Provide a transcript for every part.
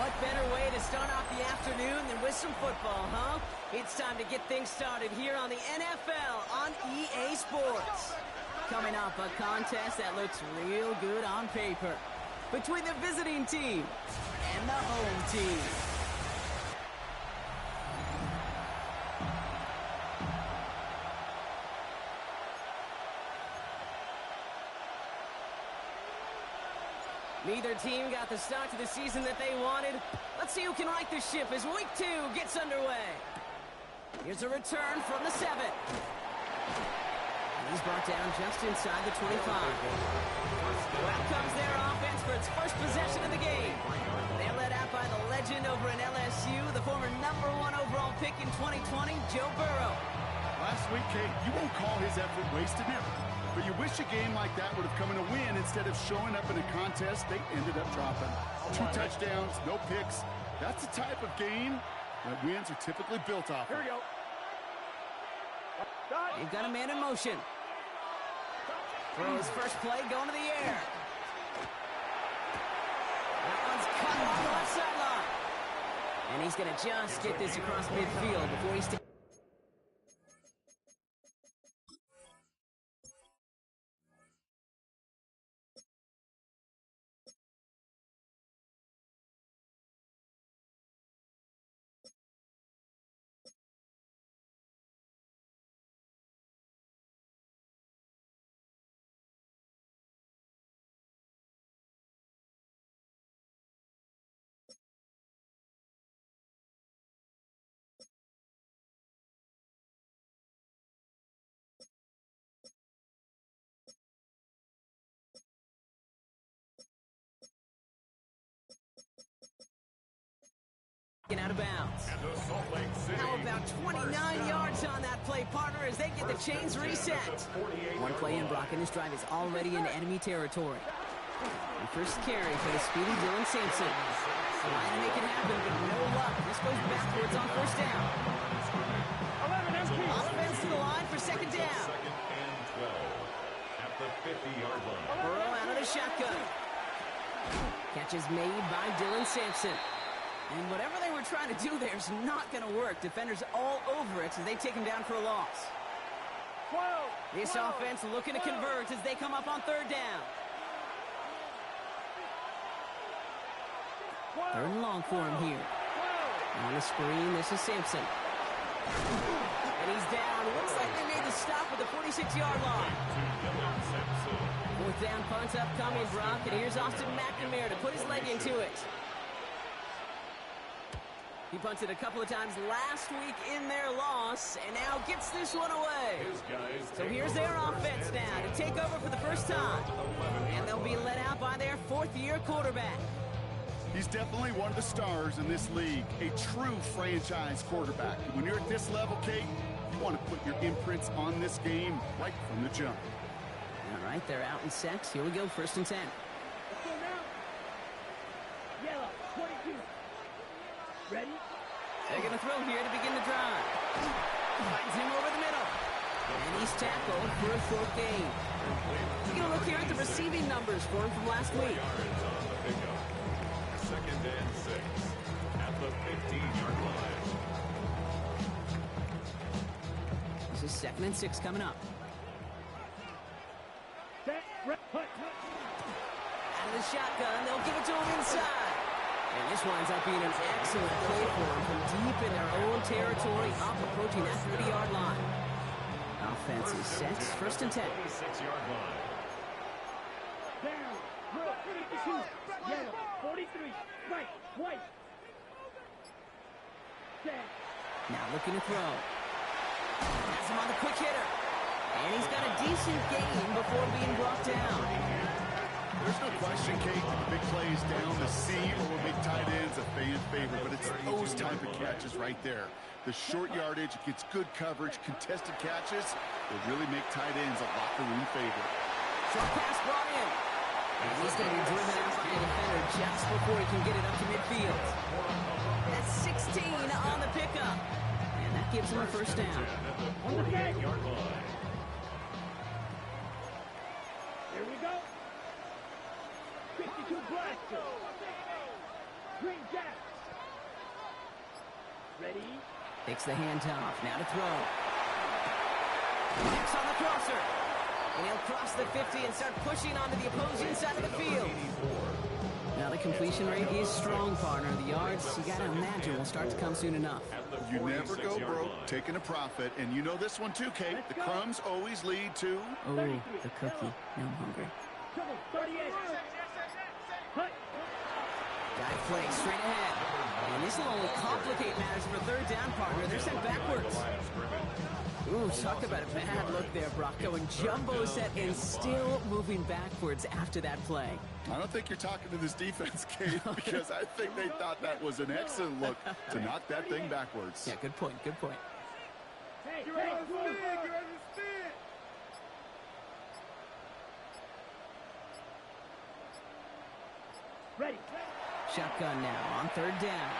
what better way to start off the afternoon than with some football, huh? It's time to get things started here on the NFL on EA Sports. Coming up, a contest that looks real good on paper between the visiting team and the home team. Neither team got the start to the season that they wanted. Let's see who can right the ship as Week 2 gets underway. Here's a return from the 7. He's brought down just inside the 25. Out comes their offense for its first possession of the game. They're led out by the legend over in LSU, the former #1 overall pick in 2020, Joe Burrow. Last week, Kate, you won't call his effort wasted never. But you wish a game like that would have come in a win instead of showing up in a contest they ended up dropping. 2 touchdowns, no picks. That's the type of game that wins are typically built off of. Here we go. They've got a man in motion. Throws first play going to the air. That one's cut on the left sideline. And he's going to just get this across midfield before he sticks. Out of bounds. How about 29 yards on that play, partner, as they get the chains reset. One play in, Brock, and this drive is already into enemy territory. And first carry for the speedy Dylan Sampson. Trying to make it happen, but no luck. This goes backwards on first down. Offense to the line for second down. Second and 12 at the 50-yard line. Burrow out of the shotgun. Catch is made by Dylan Sampson. And whatever they were trying to do there is not going to work. Defenders all over it as they take him down for a loss. This offense looking to convert as they come up on third down. Third and long for him here. On the screen, this is Sampson. And he's down. Looks like they made the stop at the 46-yard line. Fourth down punt upcoming, Brock. And here's Austin McNamara to put his leg into it. He punted a couple of times last week in their loss, and now gets this one away. So here's their offense now to take over for the first time. And they'll be led out by their fourth-year quarterback. He's definitely one of the stars in this league, a true franchise quarterback. When you're at this level, Kate, you want to put your imprints on this game right from the jump. All right, they're out and set. Here we go, first and 10. Let's go now. Yellow, 22. Ready? They're going to throw here to begin the drive. Finds him over the middle. And he's tackled for a short gain. We're going to look here at the receiving numbers for him from last week. Second and 6 at the 15-yard line. This is second and 6 coming up. Out of the shotgun, they'll give it to him inside. And this winds up being an excellent play for them from deep in their own territory, up approaching that 30-yard line. Offense is set, first and 10. 6-yard line. Down, look, 52, yellow, 43, right, white. Set. Now looking to throw. Has him on the quick hitter. And he's got a decent gain before being brought down. There's no question, Kate, the big plays down the seam or big tight ends a fan favorite, but it's those type of catches right there. The short yardage, gets good coverage, contested catches, will really make tight ends a locker room favorite. Short pass brought in. And he's going to be driven out by a defender just before he can get it up to midfield. That's 16 on the pickup. And that gives him a first down. On the 48-yard line. Here we go. 52 blaster. Green jack. Takes the handoff. Now to throw. Next on the crosser. And he'll cross the 50 and start pushing onto the opposing side of the field. Now the completion rate is strong, partner. The yards, you got to imagine, will start to come soon enough. You never go broke taking a profit. And you know this one too, Kate. The crumbs always lead to... Oh, the cookie. Now I'm hungry. Trouble, 38. Cut. Dive play straight ahead. And this will only complicate matters for third down, partner. They're sent backwards. Ooh, talk about a bad look there, Brock. Going jumbo set and still moving backwards after that play. I don't think you're talking to this defense, Kate, because I think they thought that was an excellent look to knock that thing backwards. Yeah, good point, good point. Hey, hey, move. Ready. Shotgun now on third down.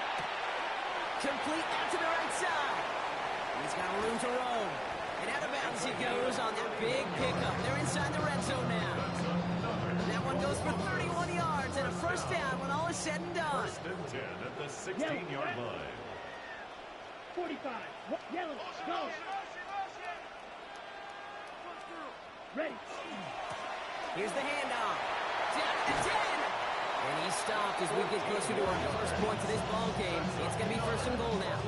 Complete out to the right side. He's got room to roam. And out of bounds he goes on that big pickup. They're inside the red zone now. That one goes for 31 yards and a first down when all is said and done. First and 10 at the 16-yard line. 45. Yellow. Go. Ready. Here's the handoff. Down to the 10. And he's stopped as we get closer to our first points of this ball game. It's going to be first and goal now.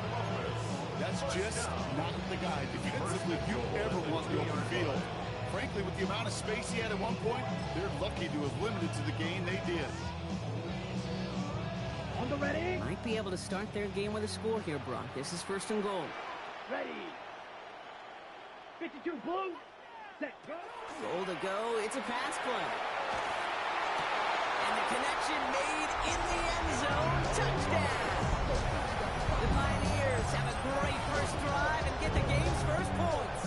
That's just not the guy defensively you ever want the open field. Frankly, with the amount of space he had at one point, they're lucky to have limited to the gain they did. On the ready. Might be able to start their game with a score here, Brock. This is first and goal. Ready. 52 blue. Set. Go. Goal to go. It's a pass play. And the connection made in the end zone. Touchdown. The Pioneers have a great first drive and get the game's first points.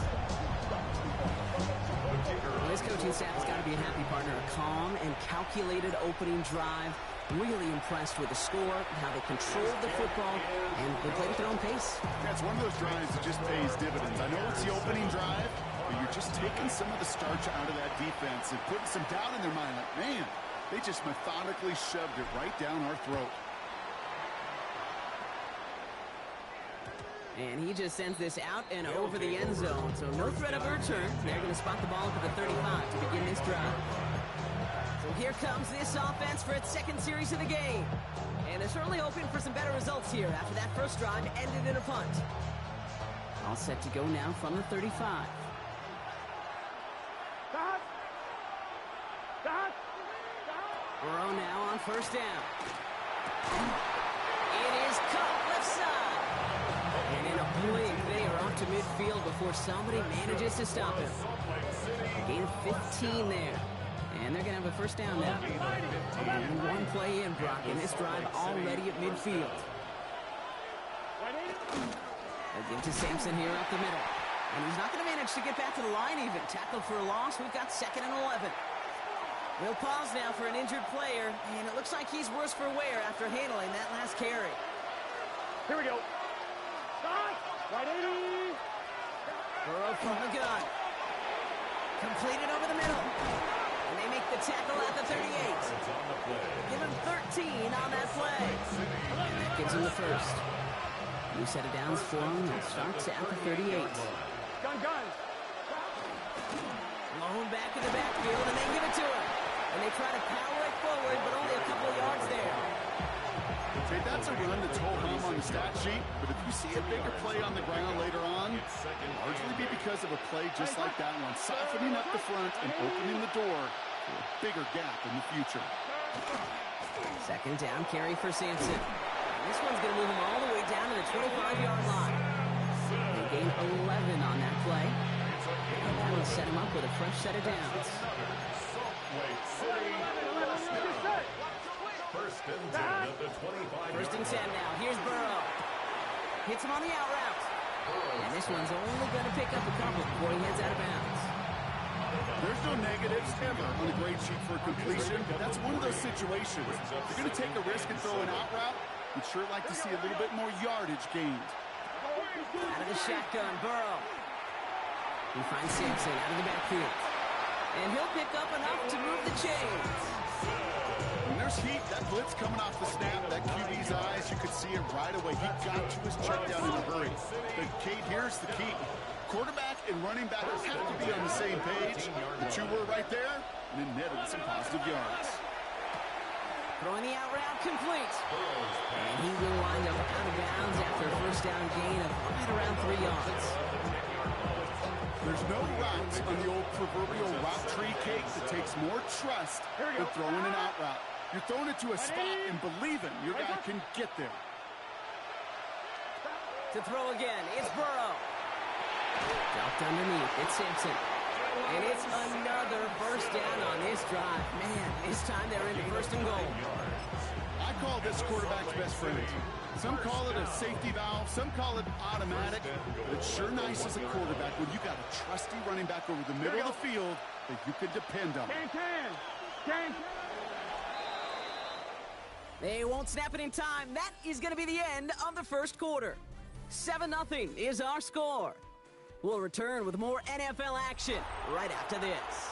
Well, this coaching staff has got to be a happy partner. A calm and calculated opening drive. Really impressed with the score, how they controlled the football, and they played at their own pace. Yeah, it's one of those drives that just pays dividends. I know it's the opening drive, but you're just taking some of the starch out of that defense and putting some doubt in their mind. Like, man, they just methodically shoved it right down our throat. And he just sends this out and over the end zone. So no threat of a return. They're going to spot the ball at the 35 to begin this drive. So here comes this offense for its second series of the game. And they're certainly hoping for some better results here after that first drive ended in a punt. All set to go now from the 35. Burrow now on first down. It is caught left side. And in a blink, they are off to midfield before somebody manages to stop him. A gain of 15 there. And they're going to have a first down now. And one play in, Brock, in this drive already at midfield. They'll give to Sampson here up the middle. And he's not going to manage to get back to the line even. Tackled for a loss. We've got 2nd and 11. We'll pause now for an injured player. And it looks like he's worse for wear after handling that last carry. Here we go. Stop. Right 80. Burrow from the gun. Completed over the middle. And they make the tackle at the 38. Give him 13 on that play. And that gives him the first. New set of downs for him. It starts at the 38. Gun. Blown back in the backfield, and they give it to him. And they try to power it forward, but only a couple of yards there. Okay, that's a run that's whole home on the stat sheet, but if you see a bigger play on the ground later on, it'll largely be because of a play just like that one, softening up the front and opening the door for a bigger gap in the future. Second down carry for Sampson. And this one's going to move him all the way down to the 25-yard line. They gain 11 on that play. And that will set him up with a fresh set of downs. First and 10 at the 25. First and 10 now. Here's Burrow. Hits him on the out route. And this one's only going to pick up a couple before he heads out of bounds. There's no negatives ever on a grade sheet for a completion, but that's one of those situations. If you're going to take a risk and throw an out route, we'd sure like to see a little bit more yardage gained. Out of the shotgun, Burrow. He finds Sampson out of the backfield. And he'll pick up enough to move the chains. And there's heat. That blitz coming off the snap, that QB's eyes, you could see it right away. He got to his check down in a hurry. But, Kate, here's the key. Quarterback and running back have to be on the same page. The two were right there, and then netted with some positive yards. Throwing the out route complete. And he will wind up out of bounds after a first down gain of right around 3 yards. There's no route on the old proverbial route tree, Kate, that takes more trust than throwing an out route. You're throwing it to a spot and believing your guy can get there. To throw again, it's Burrow. Dropped underneath, it's Sampson. And it's another first down on this drive. Man, this time they're into first and goal. I call this quarterback's best friend. Some call it a safety valve, some call it automatic, but it's sure nice as a quarterback when you got a trusty running back over the middle of the field that you can depend on. They won't snap it in time. That is going to be the end of the first quarter. 7-0 is our score. We'll return with more NFL action right after this.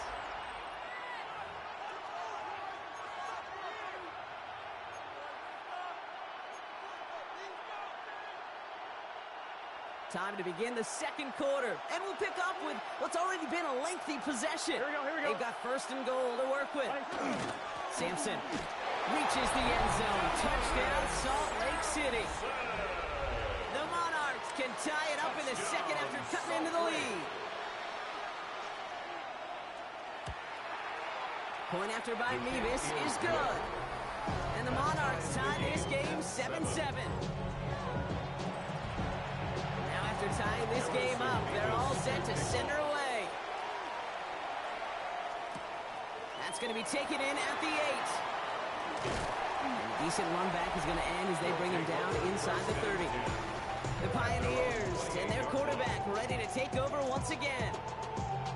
Time to begin the second quarter, and we'll pick up with what's already been a lengthy possession. Here we go. They've got first and goal to work with. Sampson reaches the end zone. Touchdown, Salt Lake City. The Monarchs can tie it up in the second after cutting into the lead. Point after by Mevis is good. And the Monarchs tie this game 7-7. Now after tying this game up, they're all set to send her away. That's going to be taken in at the 8. And a decent run back is going to end as they bring him down inside the 30. The Pioneers and their quarterback ready to take over once again.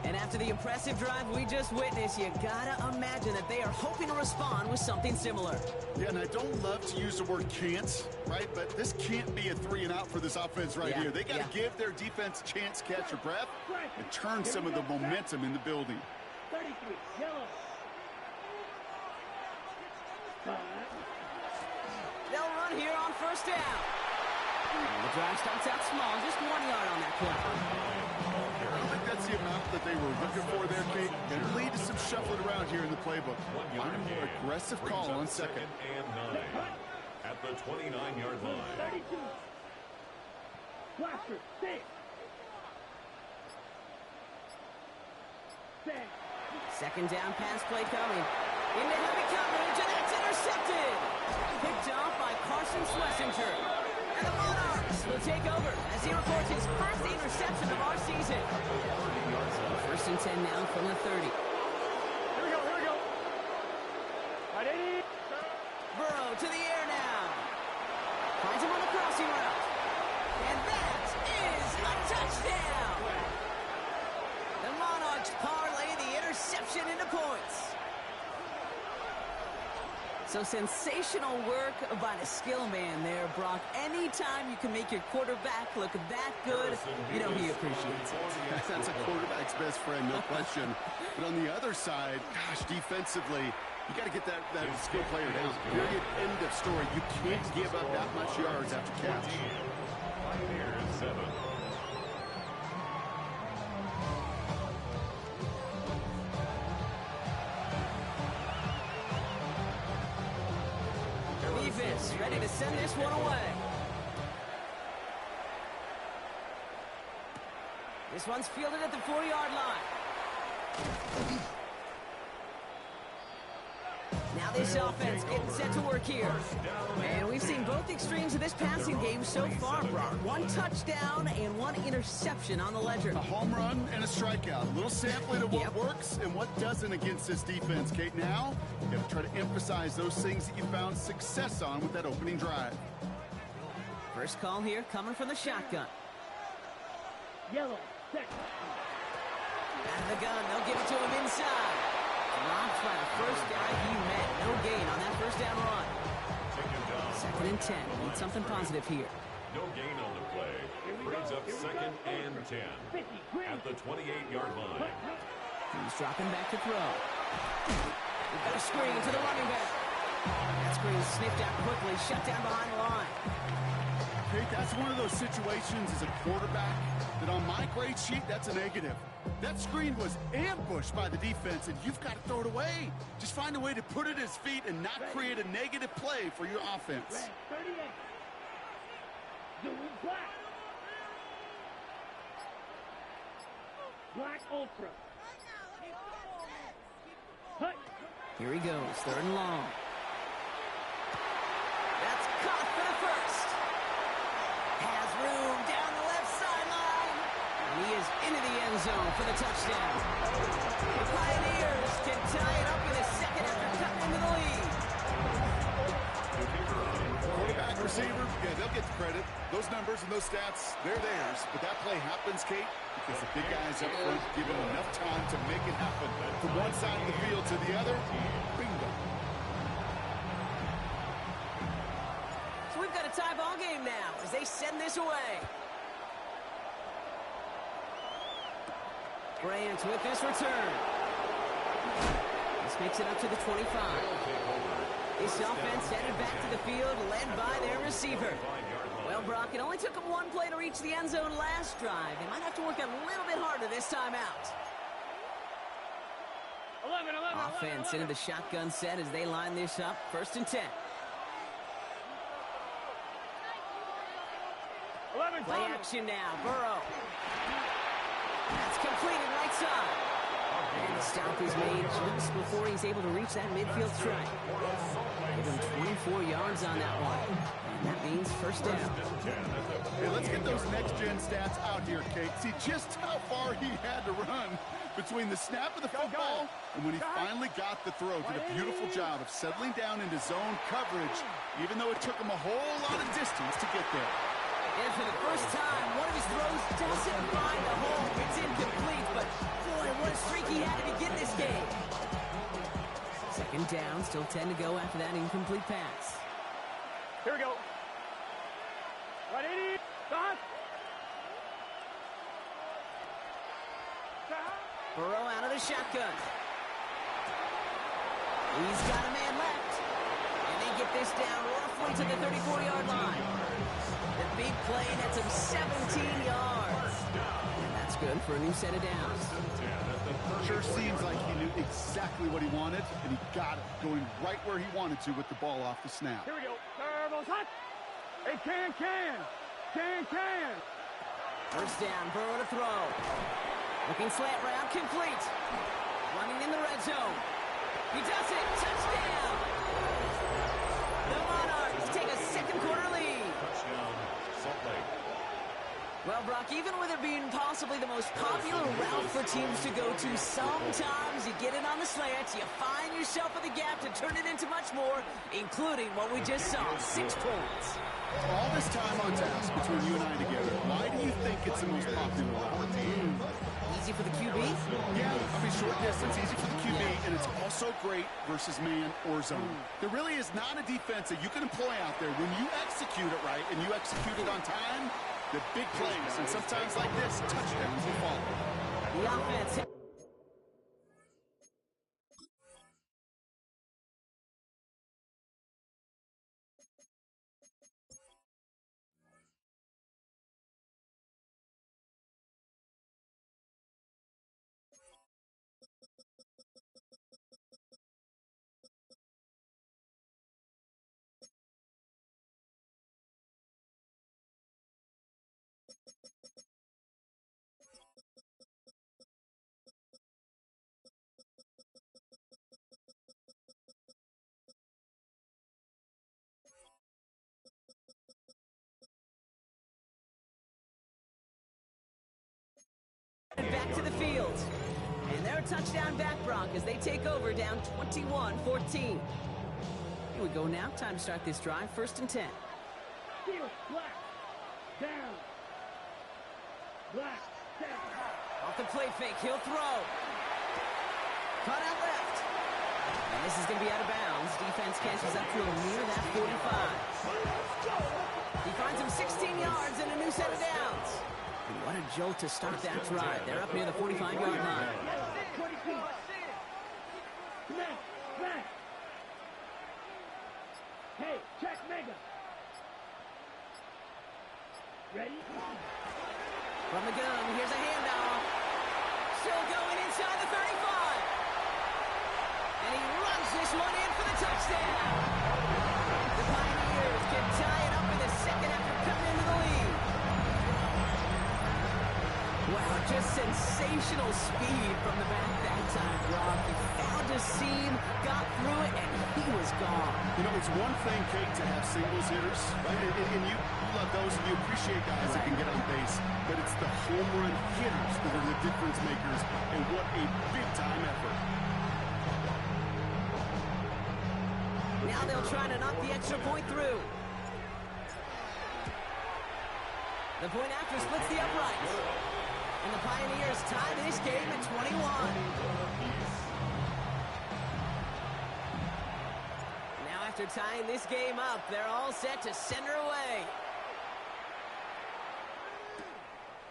And after the impressive drive we just witnessed, you gotta imagine that they are hoping to respond with something similar. Yeah, and I don't love to use the word can't, right? But this can't be a 3 and out for this offense right here. They got to give their defense a chance to catch their breath and turn some of the momentum in the building. 33, yellow. They'll run here on first down. The drive starts out small, just 1 yard on that play. I don't think that's the amount that they were looking for there, Kate. Going to lead to some shuffling around here in the playbook. Find a more aggressive call on second. And 9 at the 29-yard line. 32. Blaster, 6. 6. Second down pass play coming. Into heavy coverage, and that's intercepted. Picked off by Carson Schlesinger. And the Monarchs will take over as he records his first interception of our season. First and 10 now from the 30. Here we go. Right 80. Burrow to the air now. Finds him on the crossing route. And that is a touchdown. The Monarchs parlay the interception into points. So sensational work by the skill man there, Brock. Anytime you can make your quarterback look that good, you know he appreciates it. That's a quarterback's best friend, no question. But on the other side, gosh, defensively, you got to get that skill player down. Period. End of story. You can't give up that much yards after catch. Pioneers 7. Defense ready to send this one away. This one's fielded at the 4-yard line. Now this offense getting set to work here. And we've seen both extremes of this passing game so far, Brock. 1 touchdown and 1 interception on the ledger. A home run and a strikeout. A little sampling of what works and what doesn't against this defense, Kate. Now, you got to try to emphasize those things that you found success on with that opening drive. First call here coming from the shotgun. Yellow, 6. Out of the gun, they'll give it to him inside. Dropped by the first guy he met. No gain on that first down run. Second and 10. Need something positive here. No gain on the play. Brings up second and 10 at the 28-yard line. He's dropping back to throw. We've got a screen to the running back. That screen sniffed out quickly, shut down behind the line. Hey, that's one of those situations as a quarterback that on my grade sheet, that's a negative. That screen was ambushed by the defense, and you've got to throw it away. Just find a way to put it at his feet and not create a negative play for your offense. Red 38. Zoom black. Black Ultra. Hut. Here he goes, 3rd and long. That's caught for the first. Has room down the left sideline. And he is into the end zone for the touchdown. The Pioneers can tie it up in a second after cutting into the lead. Quarterback, receiver, yeah, they'll get the credit. Those numbers and those stats, they're theirs. But that play happens, Kate, because the big guys up front give him enough time to make it happen. From one side of the field to the other, bingo. So we've got a tie ball game now as they send this away. Bryant with this return. This makes it up to the 25. This offense headed back to the field, led by their receiver. Well, Brock, it only took them one play to reach the end zone last drive. They might have to work a little bit harder this time out. 11. Offense into the shotgun set as they line this up. 1st and 10. 11. Play action now. Burrow. That's completed right side. And the stop is made just before he's able to reach that midfield strike. Give him 24 yards on that one. And that means 1st down. Hey, let's get those next-gen stats out here, Kate. See just how far he had to run between the snap of the football and when he finally got the throw. Did a beautiful job of settling down into zone coverage, even though it took him a whole lot of distance to get there. And for the first time, one of his throws doesn't find a hole. It's incomplete, but boy, what a streak he had to begin this game. 2nd down, still 10 to go after that incomplete pass. Here we go. Right 80. Stop. Burrow out of the shotgun. He's got a man left. And they get this down roughly to the 34-yard line. The big play nets him 17 yards. And that's good for a new set of downs. Sure seems like he knew exactly what he wanted, and he got it, going right where he wanted to with the ball off the snap. Here we go. Turbo's hot. Hey, can. 1st down, Burrow to throw. Looking slant route, complete. Running in the red zone. He does it. Touchdown. The Monarchs take a 2nd quarter lead. Touchdown, Salt Lake. Well, Brock, even with it being possibly the most popular route for teams to go to, sometimes you get it on the slant, you find yourself in the gap to turn it into much more, including what we just saw, 6 points. All this time on task between you and I together, why do you think it's the most popular route? Easy for the QB? Yeah, I mean, short distance, easy for the QB, and it's also great versus man or zone. There really is not a defense that you can employ out there when you execute it right and you execute it on time. The big plays, and sometimes like this, touchdowns will follow. The offense. Back to the field. And they're a touchdown back, Brock, as they take over down 21-14. Here we go now. Time to start this drive. 1st and 10. Steal. Black. Down. Black. Down. Off the play fake. He'll throw. Cut out left. And this is going to be out of bounds. Defense catches up to him near that 45. He finds him 16 yards and a new set of downs. And what a jolt to start that drive. They're up near the 45-yard line. 20 feet. Left. Ready? From the gun, here's a handoff. Still going inside the 35. And he runs this one in for the touchdown. The Pioneers can tie it up in the second after coming into the lead. Wow, just sensational speed from the back that time, Rob. He found a seam, got through it, and he was gone. You know, it's one thing, Kate, to have singles hitters, right? And you love those, and you appreciate guys that can get on base. But it's the home run hitters that are the difference makers, and what a big-time effort. Now they'll try to knock the extra point through. The point after splits the uprights. And the Pioneers tie this game at 21. Now after tying this game up, they're all set to send her away.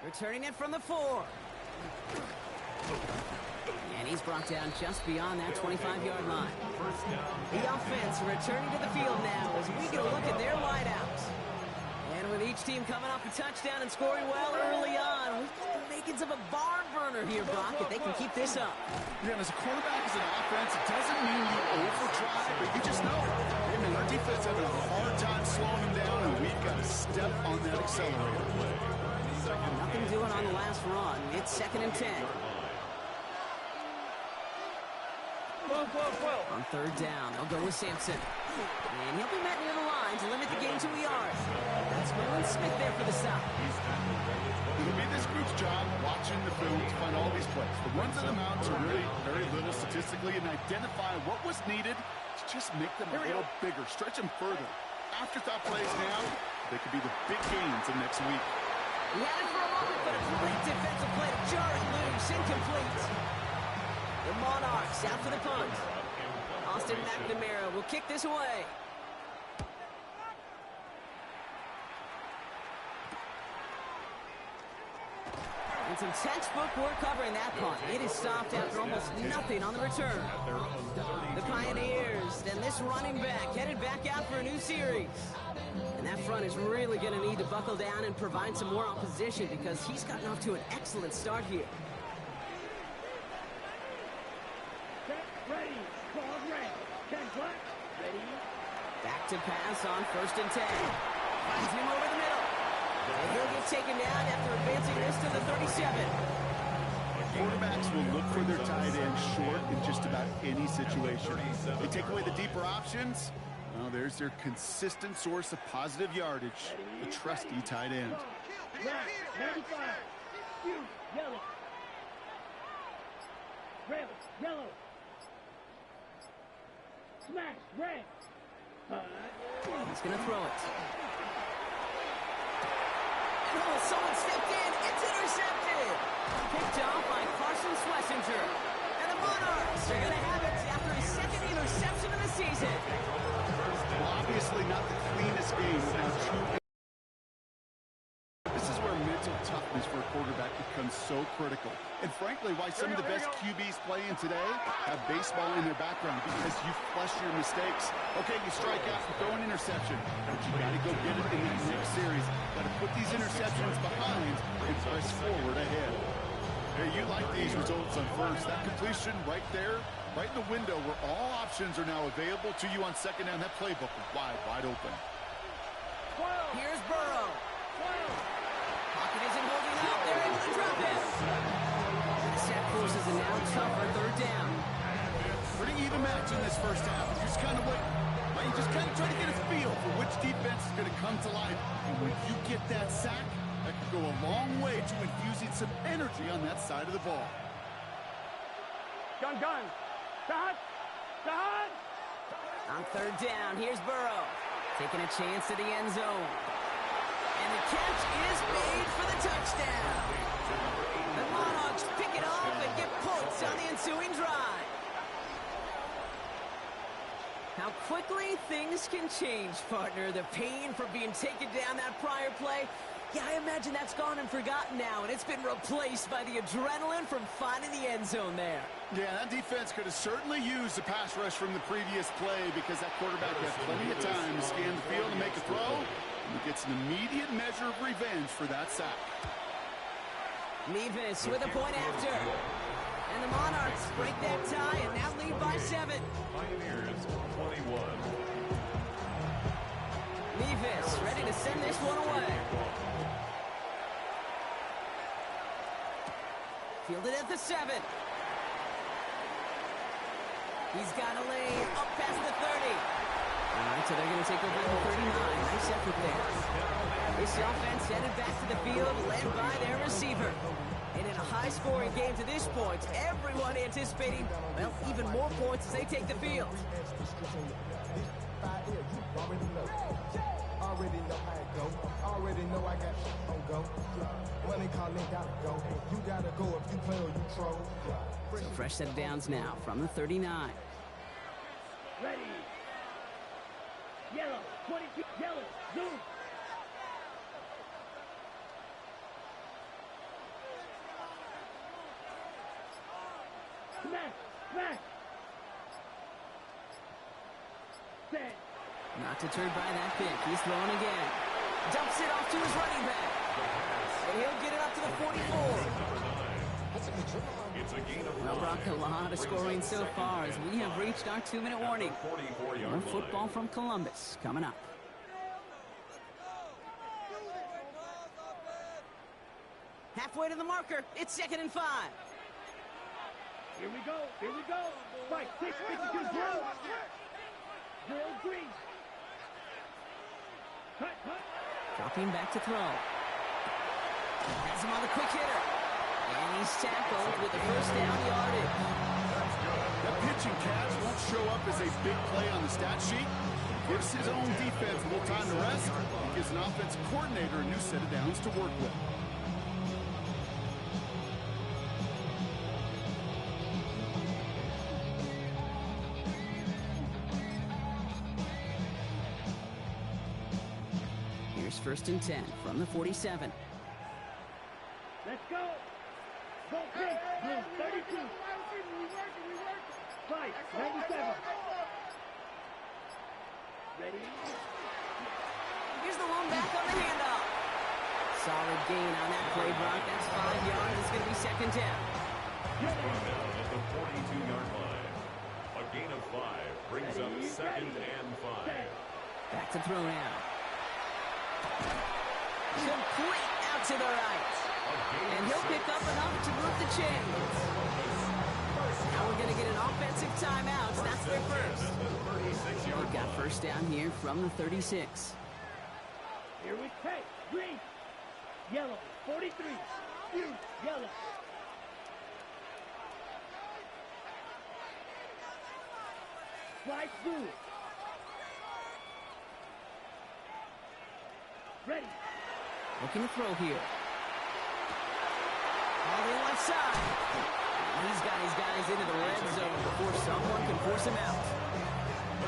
Returning it from the 4. And he's brought down just beyond that 25-yard line. The offense returning to the field now as we get a look at their wideouts. And with each team coming off a touchdown and scoring well early on, we've got the makings of a barn burner here, Brock, if they can keep this up. Yeah, and as a quarterback, as an offense, it doesn't mean you over-try, but you just know. Hey, man, our defense having a hard time slowing them down, and we've got to step on that accelerator. Nothing doing on the last run. It's 2nd and 10. On 3rd down, they'll go with Sampson. And he'll be met near the line to limit the gain to a yard. That's Nolan Smith there for the stop. It'll be this group's job watching the film to find all these plays. The runs of them out to really very little statistically and identify what was needed to just make them a little bigger, stretch them further. Afterthought plays now, they could be the big gains of next week. He had it for a moment, but a great defensive play to jar it loose, incomplete. The Monarchs out for the punt. Austin McNamara will kick this away. And some textbook work covering that punt. It is stopped after almost nothing on the return. The Pioneers, and this running back headed back out for a new series. And that front is really going to need to buckle down and provide some more opposition because he's gotten off to an excellent start here. Ready. Ball red. 10 black. Ready. Back to pass on 1st and 10. Finds him over the middle. And he'll get taken down after advancing this to the 37. Quarterbacks will look for their tight end short in just about any situation. They take away the deeper options. Well, there's their consistent source of positive yardage, the trusty tight end. Black. 95. Yellow. Red. Yellow. Smash. Red. He's going to throw it. Oh, someone stepped in. It's intercepted. Picked off by Carson Schlesinger. And the Monarchs are going to have it after his 2nd interception of the season. Well, obviously not the cleanest game. This is where mental toughness for a quarterback becomes so critical. And frankly, why some of the best QBs playing today have baseball in their background, because you flush your mistakes. Okay, you strike out and throw an interception, but you got to go get it in the next series. Got to put these interceptions behind and press forward ahead. Hey, you like these results on first. That completion right there, right in the window where all options are now available to you on 2nd down. That playbook is wide open. Here's Burrow. Pocket isn't holding up. They're able to drop it. The set forces a now tougher 3rd down. Pretty even match in this first half. You just kind of wait. You just kind of try to get a feel for which defense is going to come to life. And when you get that sack, that can go a long way to infusing some energy on that side of the ball. Gun. Dot. On 3rd down, here's Burrow. Taking a chance to the end zone. And the catch is made for the touchdown. The Monarchs pick it off and get points on the ensuing drive. How quickly things can change, partner. The pain from being taken down that prior play, yeah, I imagine that's gone and forgotten now, and it's been replaced by the adrenaline from finding the end zone there. Yeah, that defense could have certainly used the pass rush from the previous play because that quarterback had plenty of time to scan the field and make a throw. And he gets an immediate measure of revenge for that sack. Nevis with a point after. And the Monarchs break that tie and now lead by 7. Pioneers 21. Nevis ready to send this one away. Fielded at the 7. He's got a lane up past the 30. All right, so they're going to take over the 39. Nice effort there. This offense headed back to the field, led by their receiver. And in a high-scoring game to this point, everyone anticipating, well, even more points as they take the field. Already know how it go. Already know I got on go. Money calling, gotta go. You gotta go if you play or you troll. So fresh set of downs now from the 39. Ready. Yellow. 22. Yellow. Zoom. Smash. Smash. Set. Not deterred by that pick. He's throwing again. Dumps it off to his running back. And he'll get it up to the 44. It's a gain of Well, Brock, a lot of scoring so far as we have reached our 2-minute warning. 44-yard More line. football from Columbus coming up. Halfway to the marker. It's 2nd and 5. Here we go. Here we go. Fight. 6-52 drill. Drill green. Cut. Cut. Dropping back to throw. Has him on the quick hitter. And he's tackled with the first down yardage. That pitch and catch won't show up as a big play on the stat sheet. Gives his own defense a little time to rest. And gives an offensive coordinator a new set of downs to work with. Here's 1st and 10 from the 47. Let's go. Go quick. Blue 32. Fight. 97. Ready. Here's the one back on the handoff. Solid gain on that play, Brock. That's 5 yards. It's going to be 2nd down. Brought down at the 42-yard line. A gain of 5 brings up 2nd and 5. Back to throw now. Complete out to the right. And he'll pick up enough to move the chains. Now we're going to get an offensive timeout. That's their first. We've got 1st down here from the 36. Here we take. Green. Yellow. 43. Yellow. Fly blue. Ready. Looking to throw here. All the left side. He's got his guys into the red zone before someone can force him out.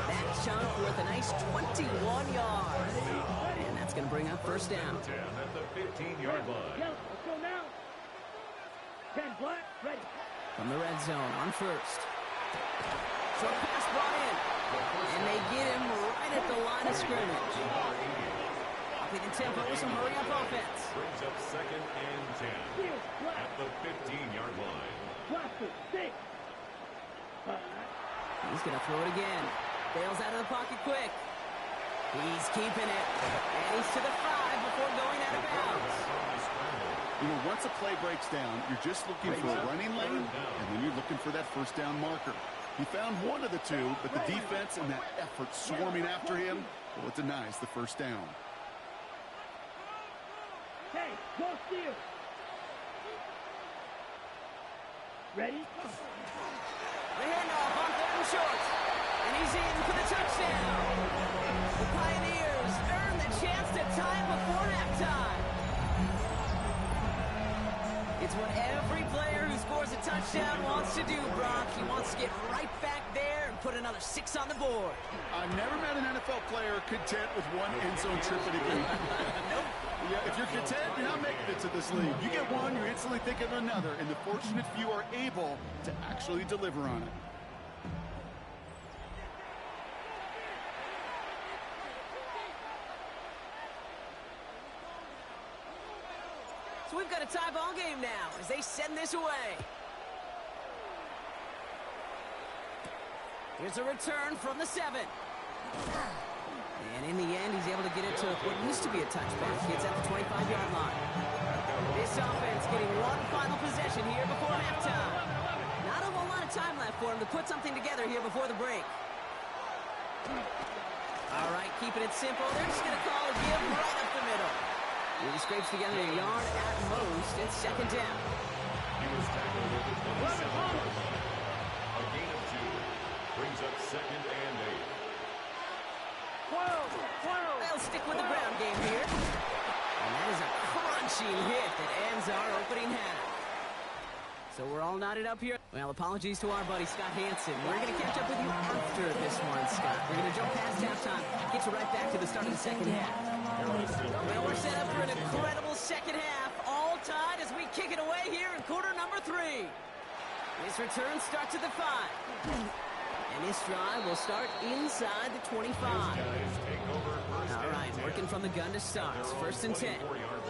That chunk worth a nice 21 yards. And that's going to bring up 1st down. 10 at the 15-yard line. Yellow. Let's go now. 10 black. Ready. From the red zone on 1st. Short pass brought in. And they get him right at the line of scrimmage. Upping the tempo with some hurry-up offense. Brings up 2nd and 10 at the 15-yard line. Blaster. 6. He's going to throw it again. Bails out of the pocket quick. He's keeping it. And he's to the 5 before going out of bounds. You know, once a play breaks down, you're just looking for a running lane, and then you're looking for that 1st down marker. He found one of the two, but the defense and that effort swarming after him, well, it denies the 1st down. Hey, go steal. Ready? The handoff on 3rd and short. And he's in for the touchdown. The Pioneers earn the chance to tie before halftime. It's what every player who scores a touchdown wants to do, Brock. He wants to get right back there and put another 6 on the board. I've never met an NFL player content with one end zone trip in a game. Nope. Yeah, if you're content, you're not making it to this league. You get one, you're instantly thinking of another, and the fortunate few are able to actually deliver on it. tie ball game now as they send this away. Here's a return from the 7. And in the end, he's able to get it to what used to be a touchback. It's at the 25-yard line. This offense getting one final possession here before halftime. Not a whole lot of time left for him to put something together here before the break. All right, keeping it simple. They're just going to call a give right up the middle. He scrapes together a yard at most. It's second down. He was tackled at the 27-yard line. A gain of 2 brings up second and 8. They'll stick with the ground game here. And that is a crunching hit that ends our opening half. So we're all knotted up here. Well, apologies to our buddy Scott Hansen. We're going to catch up with you after this one, Scott. We're going to jump past halftime, get you right back to the start of the second half. Well, we're set up for an incredible second half. All tied as we kick it away here in quarter number 3. This return starts at the 5. And this drive will start inside the 25. All right, working from the gun to start. First and 10.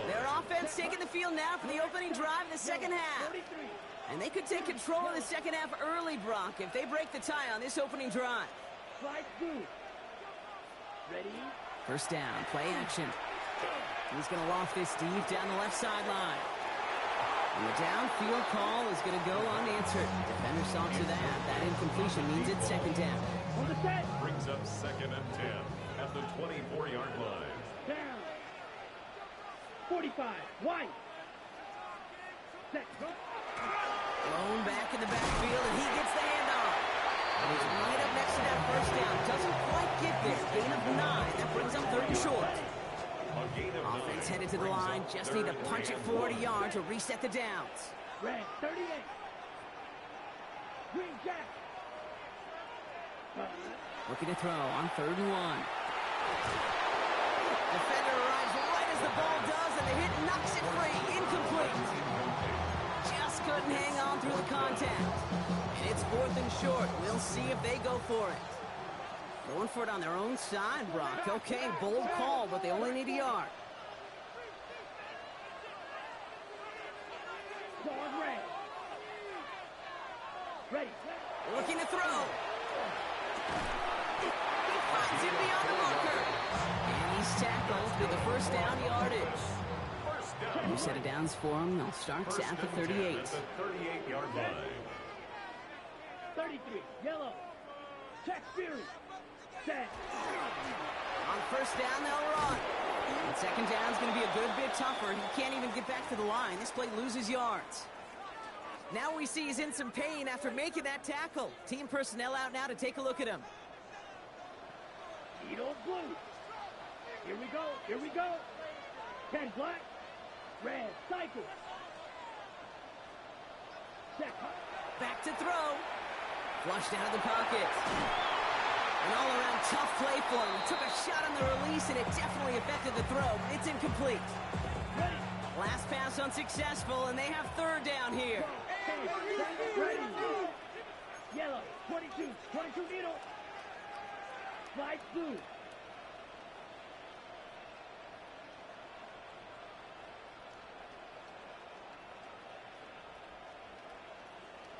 Their offense taking the field now for the opening drive in the second half. And they could take control of the second half early, Brock, if they break the tie on this opening drive. Ready? First down, play action. He's going to loft this deep down the left sideline. And the downfield call is going to go unanswered. Defender saw to that. That incompletion means it's second down. On the set. Brings up second and 10 at the 24-yard line. Down. 45. White. Set. Thrown back in the backfield, and he gets the handoff. And he's right up next to that first down. Doesn't quite get there. Gain of 9. That brings up third and short. Offense headed to the line. Just need to punch it 40 yards to reset the downs. Red. 38. Green Jack. Looking to throw on third and 1. Defender arrives right as the ball does, and the hit knocks it free. Incomplete. Just couldn't hang on through the contact. And it's fourth and short. We'll see if they go for it. Going for it on their own side, Brock. Okay, bold call, but they only need a yard. Dog red. Ready. Looking to throw. He finds him beyond the marker. And he's tackled with the first down yardage. New set of downs for him. They'll start at the 38. At the 38-yard line. 33. Yellow. Check Fury. Set. On first down, they'll run. And second down's going to be a good bit tougher. He can't even get back to the line. This play loses yards. Now we see he's in some pain after making that tackle. Team personnel out now to take a look at him. Edo blue. Here we go. Here we go. 10 black. Red. Cycle. Set. Back to throw. Flushed out of the pocket. An all-around tough play for him. Took a shot on the release, and it definitely affected the throw. It's incomplete. Ready. Last pass unsuccessful, and they have third down here. Ready. Yellow. 22. 22 needle. Slide blue.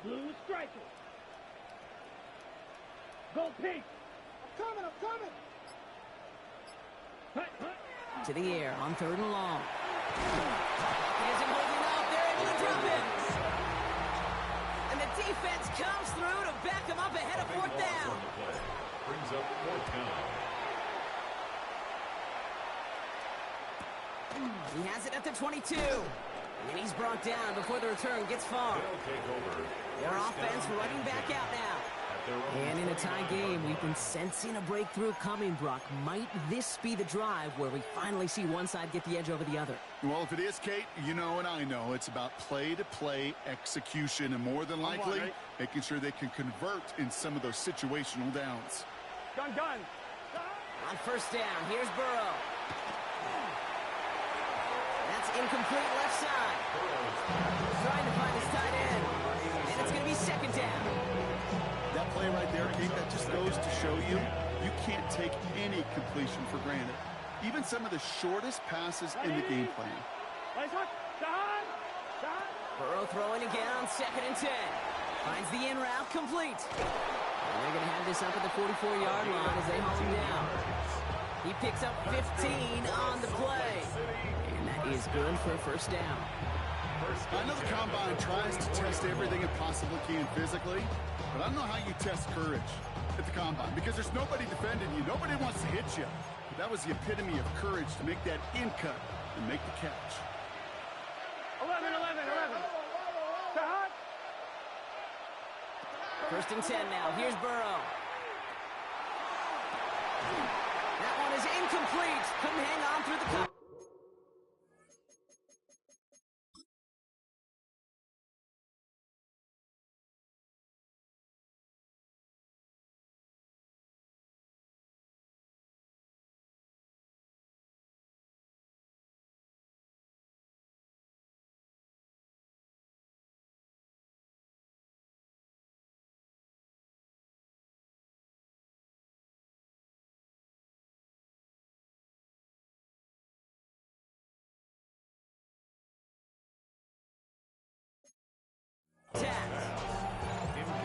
Blue striker. Go pink. I'm coming. Hut. To the air on third and long. He isn't holding up. They're able to drop it. And the defense comes through to back him up ahead of fourth down. Brings up fourth down. He has it at the 22. And he's brought down before the return gets far. They'll take over. Their offense running back out now. And in a tie game, we've been sensing a breakthrough coming, Brock. Might this be the drive where we finally see one side get the edge over the other? Well, if it is, Kate, you know and I know it's about play-to-play execution, and more than likely, making sure they can convert in some of those situational downs. Gun. On first down, here's Burrow. That's incomplete left side. Trying to find his tight end. And it's going to be second down. That play right there, Kate, that just goes to show you can't take any completion for granted. Even some of the shortest passes in the game plan. Burrow throwing again on 2nd and 10. Finds the in route complete. And they're going to have this up at the 44-yard line as they haul him down. He picks up 15 on the play. And that is good for a first down. I know the Combine tries to test everything it possibly can physically, but I don't know how you test courage at the Combine because there's nobody defending you. Nobody wants to hit you. But that was the epitome of courage to make that in cut and make the catch. 11. Stop. 1st and 10 now. Here's Burrow. That one is incomplete. Couldn't hang on through the cover.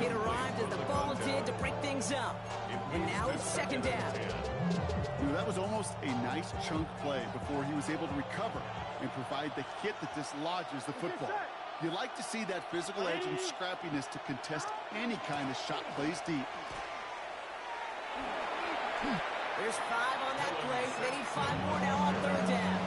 It arrived as the ball did to break things up. And now it's 2nd down. You know, that was almost a nice chunk play before he was able to recover and provide the hit that dislodges the football. You like to see that physical edge and scrappiness to contest any kind of shot plays deep. There's 5 on that play. They need 5 more now on 3rd down.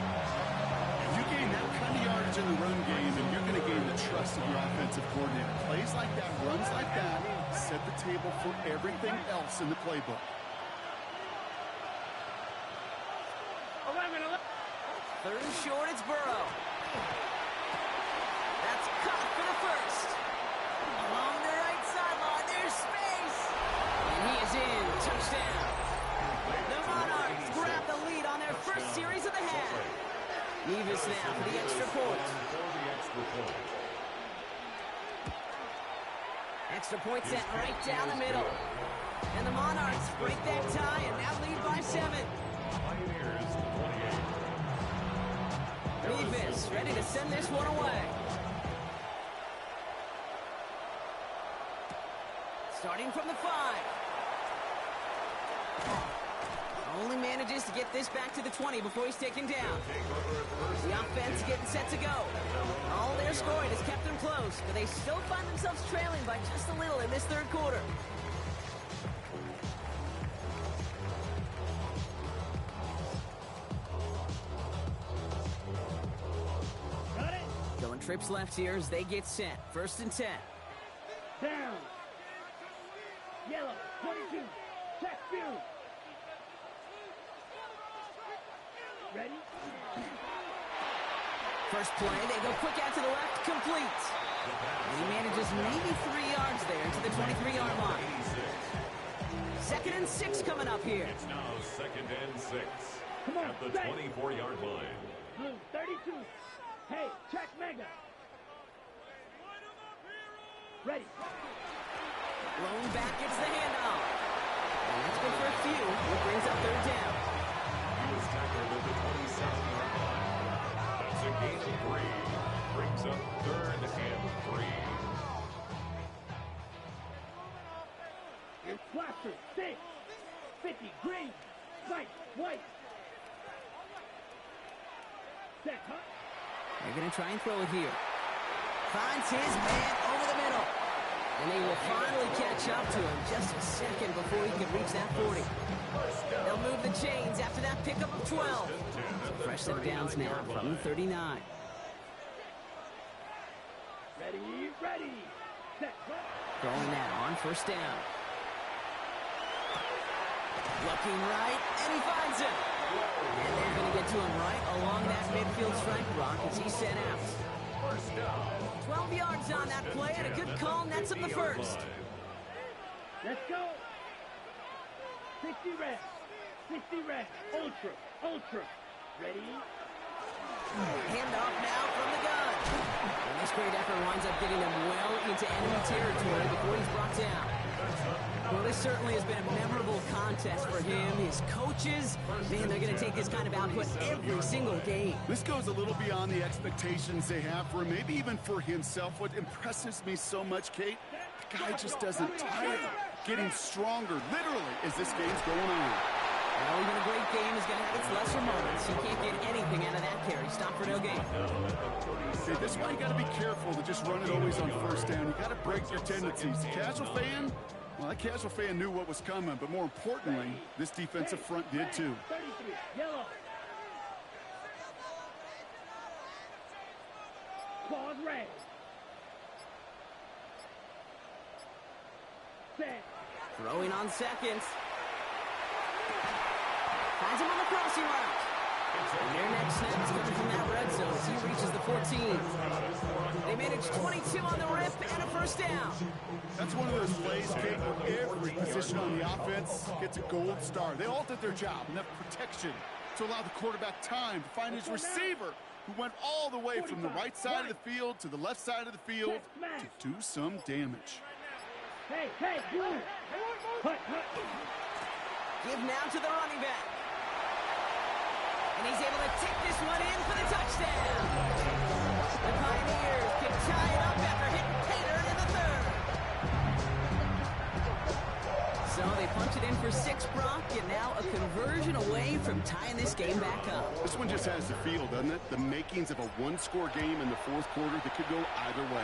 You gain that kind of yardage in the run game, and you're going to gain the trust of your offensive coordinator. Plays like that, runs like that, set the table for everything else in the playbook. 11. 3rd and short, it's Burrow. That's caught for the first. Along the right sideline, there's space. And he is in. Touchdown. The Monarchs grab the lead on their first series of the half. Nevis now for the extra point. Extra point set right down the middle. And the Monarchs break that tie and now lead by 7. Nevis ready to send this one away. Starting from the 5. Only manages to get this back to the 20 before he's taken down. The offense getting set to go. All their scoring has kept them close, but they still find themselves trailing by just a little in this 3rd quarter. Got it. Going trips left here as they get set. 1st and 10. Down. Yellow. 22. Check view. Ready? First play, they go quick out to the left, complete. And he manages maybe 3 yards there into the 23-yard line. 2nd and 6 coming up here. It's now 2nd and 6 Come on, at the back. 24-yard line. Blue 32. Hey, check mega. Ready. Lone back gets the handoff. And that's good for a few. It brings up 3rd down. He was tackled at the 27-yard line. That's a gain of 3. Brings up 3rd and 3. It's Blaster. 6. 50. Green. White. Set. Huh? They're going to try and throw it here. Finds his man over the middle. And they will finally catch up to him just a second before he can reach that 40. They'll move the chains after that pickup of 12. Fresh set of downs now from the 39. Ready. Set. Throwing that on 1st down. Looking right, and he finds him. And they're going to get to him right along that midfield strike block as he's set out. 12 yards on that play, and a good call nets him the first. Let's go. 60 red. Ultra. Ready? Handoff now from the gun. And this great effort winds up getting them well into enemy territory before he's brought down. Well, this certainly has been a memorable contest for him. His coaches, man, they're going to take this kind of output every single game. This goes a little beyond the expectations they have for him, maybe even for himself. What impresses me so much, Kate, the guy just doesn't tire. Getting stronger, literally, as this game's going on. Well, even a great game is going to have its lesser moments. You can't get anything out of that carry. Stop for no gain. See, this is why you got to be careful to just run it always on first down. You got to break your tendencies. The casual fan, well, that casual fan knew what was coming, but more importantly, this defensive front did too. 33, yellow. Pause red. Set. Throwing on seconds. Finds him on the crossing route. And their next snap is coming from that red zone as he reaches the 14. They manage 22 on the rip and a first down. That's one of those plays, Kate, where every position on the offense gets a gold star. They all did their job, enough protection to allow the quarterback time to find his receiver, who went all the way from the right side of the field to the left side of the field to do some damage. Hey, you. Hut. Give now to the running back. And he's able to tick this one in for the touchdown. The Pioneers can tie it up after hitting Tater in the third. So they punch it in for 6, Brock, and now a conversion away from tying this game back up. This one just has the feel, doesn't it? The makings of a one-score game in the fourth quarter that could go either way.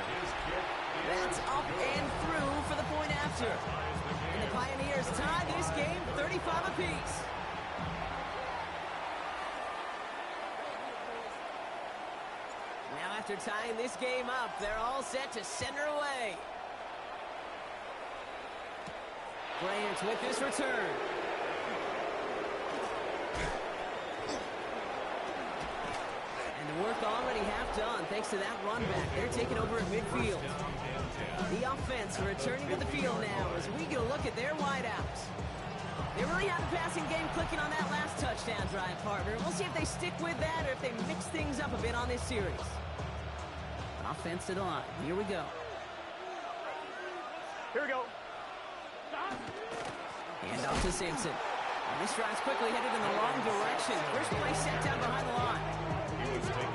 That's up and through for the point after. And the Pioneers tie this game 35 apiece. Now after tying this game up, they're all set to send her away. Bryant with this return. And the work already half done thanks to that run back. They're taking over at midfield. The offense returning to the field now as we get a look at their wideouts. They really have the passing game clicking on that last touchdown drive, partner. We'll see if they stick with that or if they mix things up a bit on this series. Offense to the line. Here we go. Here we go. Hand off to Simpson. And this drive's quickly headed in the wrong direction. First play set down behind the line.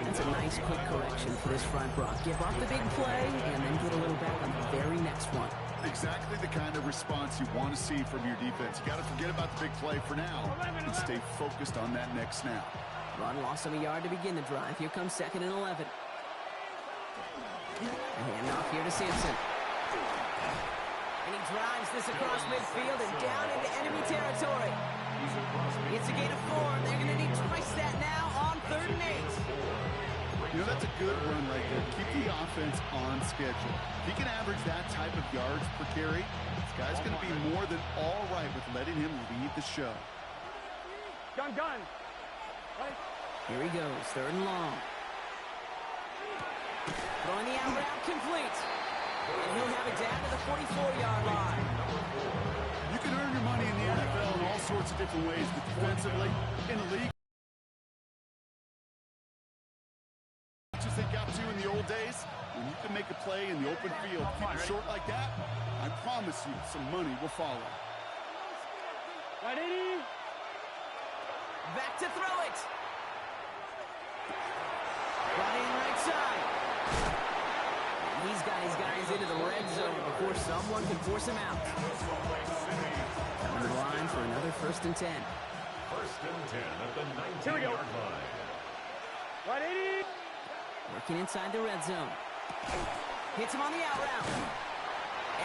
That's a nice quick correction for this front, Brock. Give up the big play and then get a little back on the very next one. Exactly the kind of response you want to see from your defense. You got to forget about the big play for now and stay focused on that next snap. Run loss of a yard to begin the drive. Here comes 2nd and 11. Hand off here to Simpson. And he drives this across midfield and down into enemy territory. It's a gain of 4. They're going to need twice that now on 3rd and 8. You know, that's a good run right there. Keep the offense on schedule. If he can average that type of yards per carry, this guy's going to be more than all right with letting him lead the show. Gun. Right. Here he goes, 3rd and long. Throwing the out route complete. And he'll have it down to the 44-yard line. You can earn your money in the NFL in all sorts of different ways, but defensively, in a league as they got to in the old days, when you can make a play in the open field, keep it short like that, I promise you some money will follow. Ready? Back to throw it. Running right side. And he's got his guys into the red zone before someone can force him out. Coming to the line for another 1st and 10. 1st and 10 at the 19-yard line. 180. Working inside the red zone. Hits him on the out route.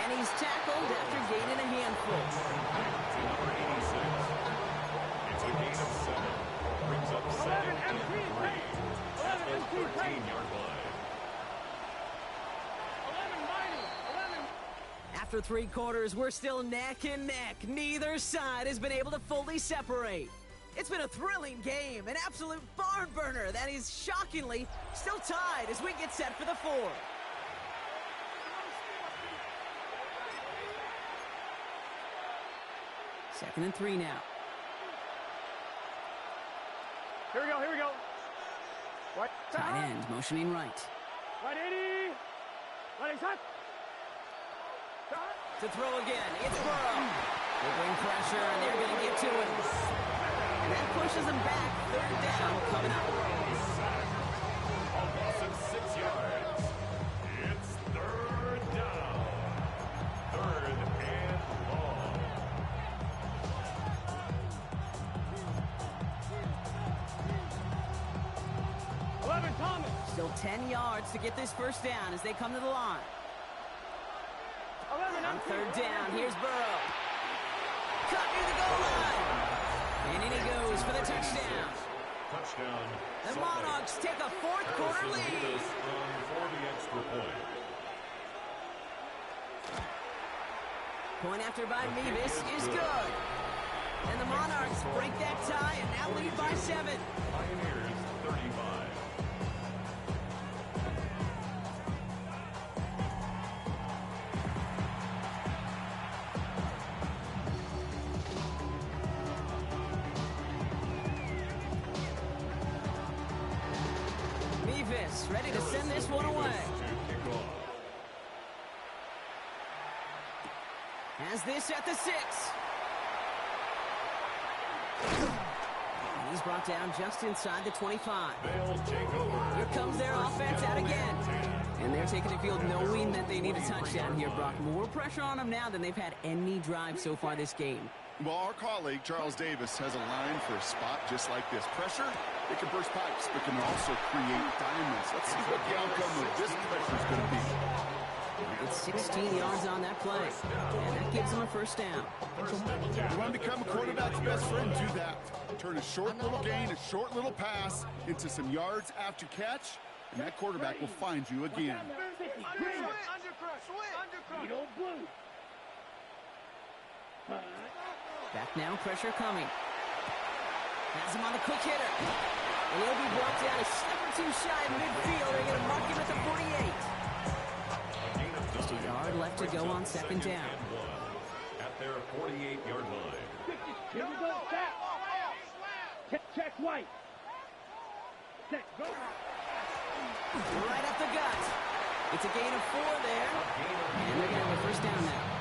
And he's tackled after gaining a handful. Number 86. It's a gain of 7. Brings up 2nd and 3 at the 13-yard line. After 3 quarters, we're still neck and neck. Neither side has been able to fully separate. It's been a thrilling game, an absolute barn burner that is shockingly still tied as we get set for the 4th. Second and 3 now. Here we go. Right. Tight end motioning right. 180. Ready, shot. To throw again, it's Burrow. They bring pressure, and they're going to get to it. And that pushes them back. Third down coming up. A loss of 6 yards. It's third down. Third and long. Thomas. Still 10 yards to get this first down as they come to the line. On third down, here's Burrow. Cut near the goal line. And in he goes for the touchdown. Touchdown. The Monarchs take a fourth quarter lead. For the extra point. Point after by Mevis is good. And the Monarchs break that tie and now lead by 7. Pioneers 35. Mevis ready to send this one away. Has this at the 6. And he's brought down just inside the 25. Here comes their offense out again. And they're taking the field knowing that they need a touchdown here, Brock. More pressure on them now than they've had any drive so far this game. Well, our colleague, Charles Davis, has a line for a spot just like this. Pressure, it can burst pipes, but can also create diamonds. Let's see what the outcome of this pressure is going to be. It's 16 yards on that play, and that gives them a first down. You want to become a quarterback's best friend? Do that. Turn a short little gain, a short little pass into some yards after catch, and that quarterback will find you again. Back now, pressure coming. Has him on the quick hitter. And he'll be brought down a step or two shy of midfield. They're going to mark him at the 48. Just a yard left to go on second down. At their 48-yard line. Here we go. Check White. Set. Go. Right up the gut. It's a gain of 4 there. And they're going to have a first down now.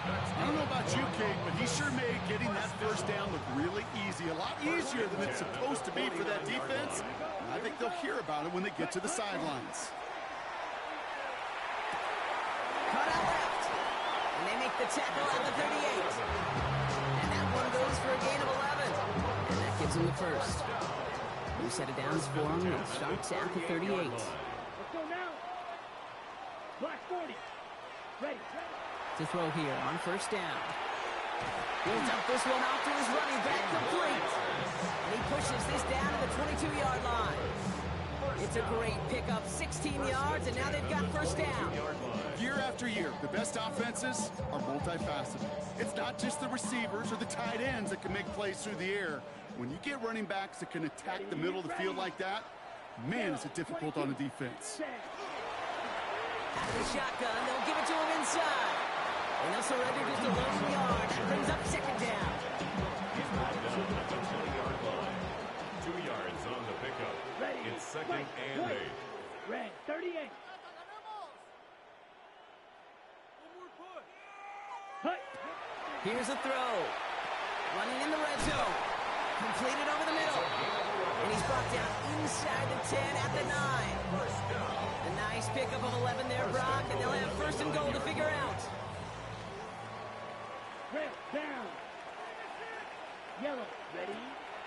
I don't know about you, King, but he sure made getting that first down look really easy. A lot easier than it's supposed to be for that defense. And I think they'll hear about it when they get to the sidelines. Cut out left. And they make the tackle at the 38. And that one goes for a gain of 11. And that gives them the first. New set of downs for them. It starts at the 38. Let's go now. Black 40. Ready. To throw here on first down. He'll dump this one off to his running back, complete. And he pushes this down to the 22-yard line. It's a great pickup, 16 yards, and now they've got first down. Year after year, the best offenses are multifaceted. It's not just the receivers or the tight ends that can make plays through the air. When you get running backs that can attack the middle of the field like that, man, is it difficult on the defense. Out of the shotgun, they'll give it to him inside. And they'll surrender just a long yard. That brings up second down. He's brought down at the 20-yard line. 2 yards on the pickup. It's second and 8. Red 38. Here's a throw. Running in the red zone. Completed over the middle. And he's brought down inside the 10 at the 9. A nice pickup of 11 there, Brock, and they'll have first and goal to figure out. Red down. Yellow. Ready.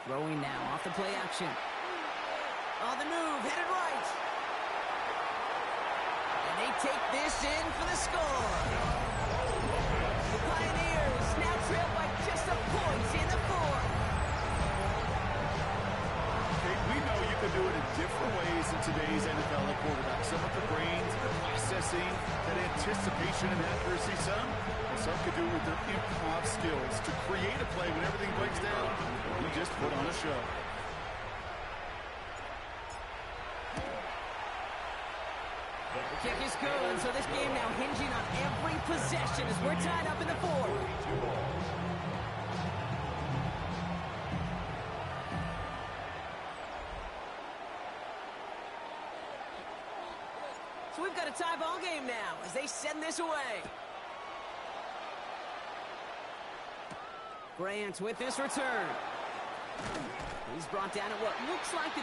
Throwing now off the play action. On the move, headed right. And they take this in for the score. The Pioneers now trail by just a point in the 4th. Okay, we know you can do it in different ways in today's NFL at quarterback. Some with the brains, the processing, that anticipation and accuracy. Some can do it with their improv skills to create a play when everything breaks down. We just put on a show. The kick is good, so this game now hinging on every possession as we're tied up in the 4th. So we've got a tie ball game now as they send this away. Grant with this return. He's brought down at what looks like the...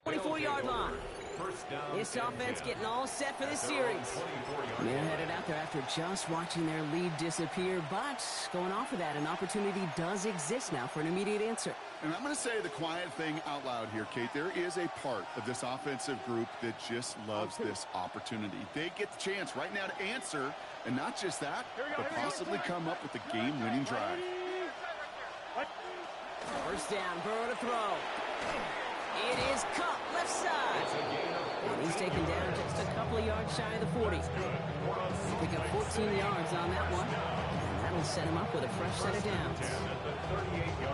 ...24-yard line. This offense getting all set for this series. They're headed out there after just watching their lead disappear, but going off of that, an opportunity does exist now for an immediate answer. And I'm going to say the quiet thing out loud here, Kate. There is a part of this offensive group that just loves this opportunity. They get the chance right now to answer, and not just that, but possibly come up with a game-winning drive. First down, Burrow to throw. It is Kupp, left side. And he's taken down just a couple of yards shy of the 40. Pick up 14 yards on that one. And that'll set him up with a fresh set of downs.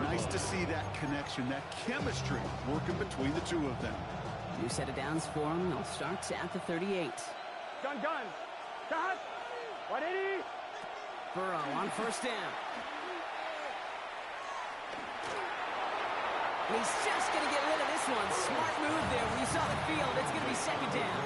Nice to see that connection, that chemistry working between the two of them. New set of downs for him. They'll start at the 38. Gun. Shot. 180. Burrow on first down. He's just going to get rid of this one. Smart move there. When you saw the field, it's going to be second down.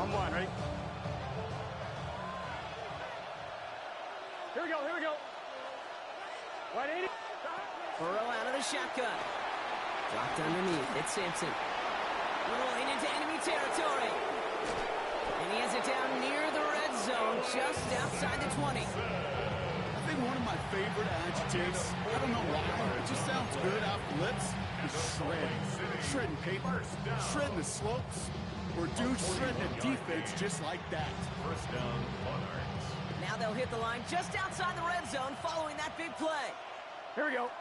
On one, ready? Here we go. 180. Burrow out of the shotgun. Dropped underneath. It's Sampson. Rolling into enemy territory. And he has it down near the red zone, just outside the 20. I think one of my favorite adjectives, I don't know why, it just sounds good off the lips, is shredding. Shredding paper, shredding the slopes, or dude shredding a defense just like that. First down, Monarchs. Now they'll hit the line just outside the red zone following that big play. Here we go.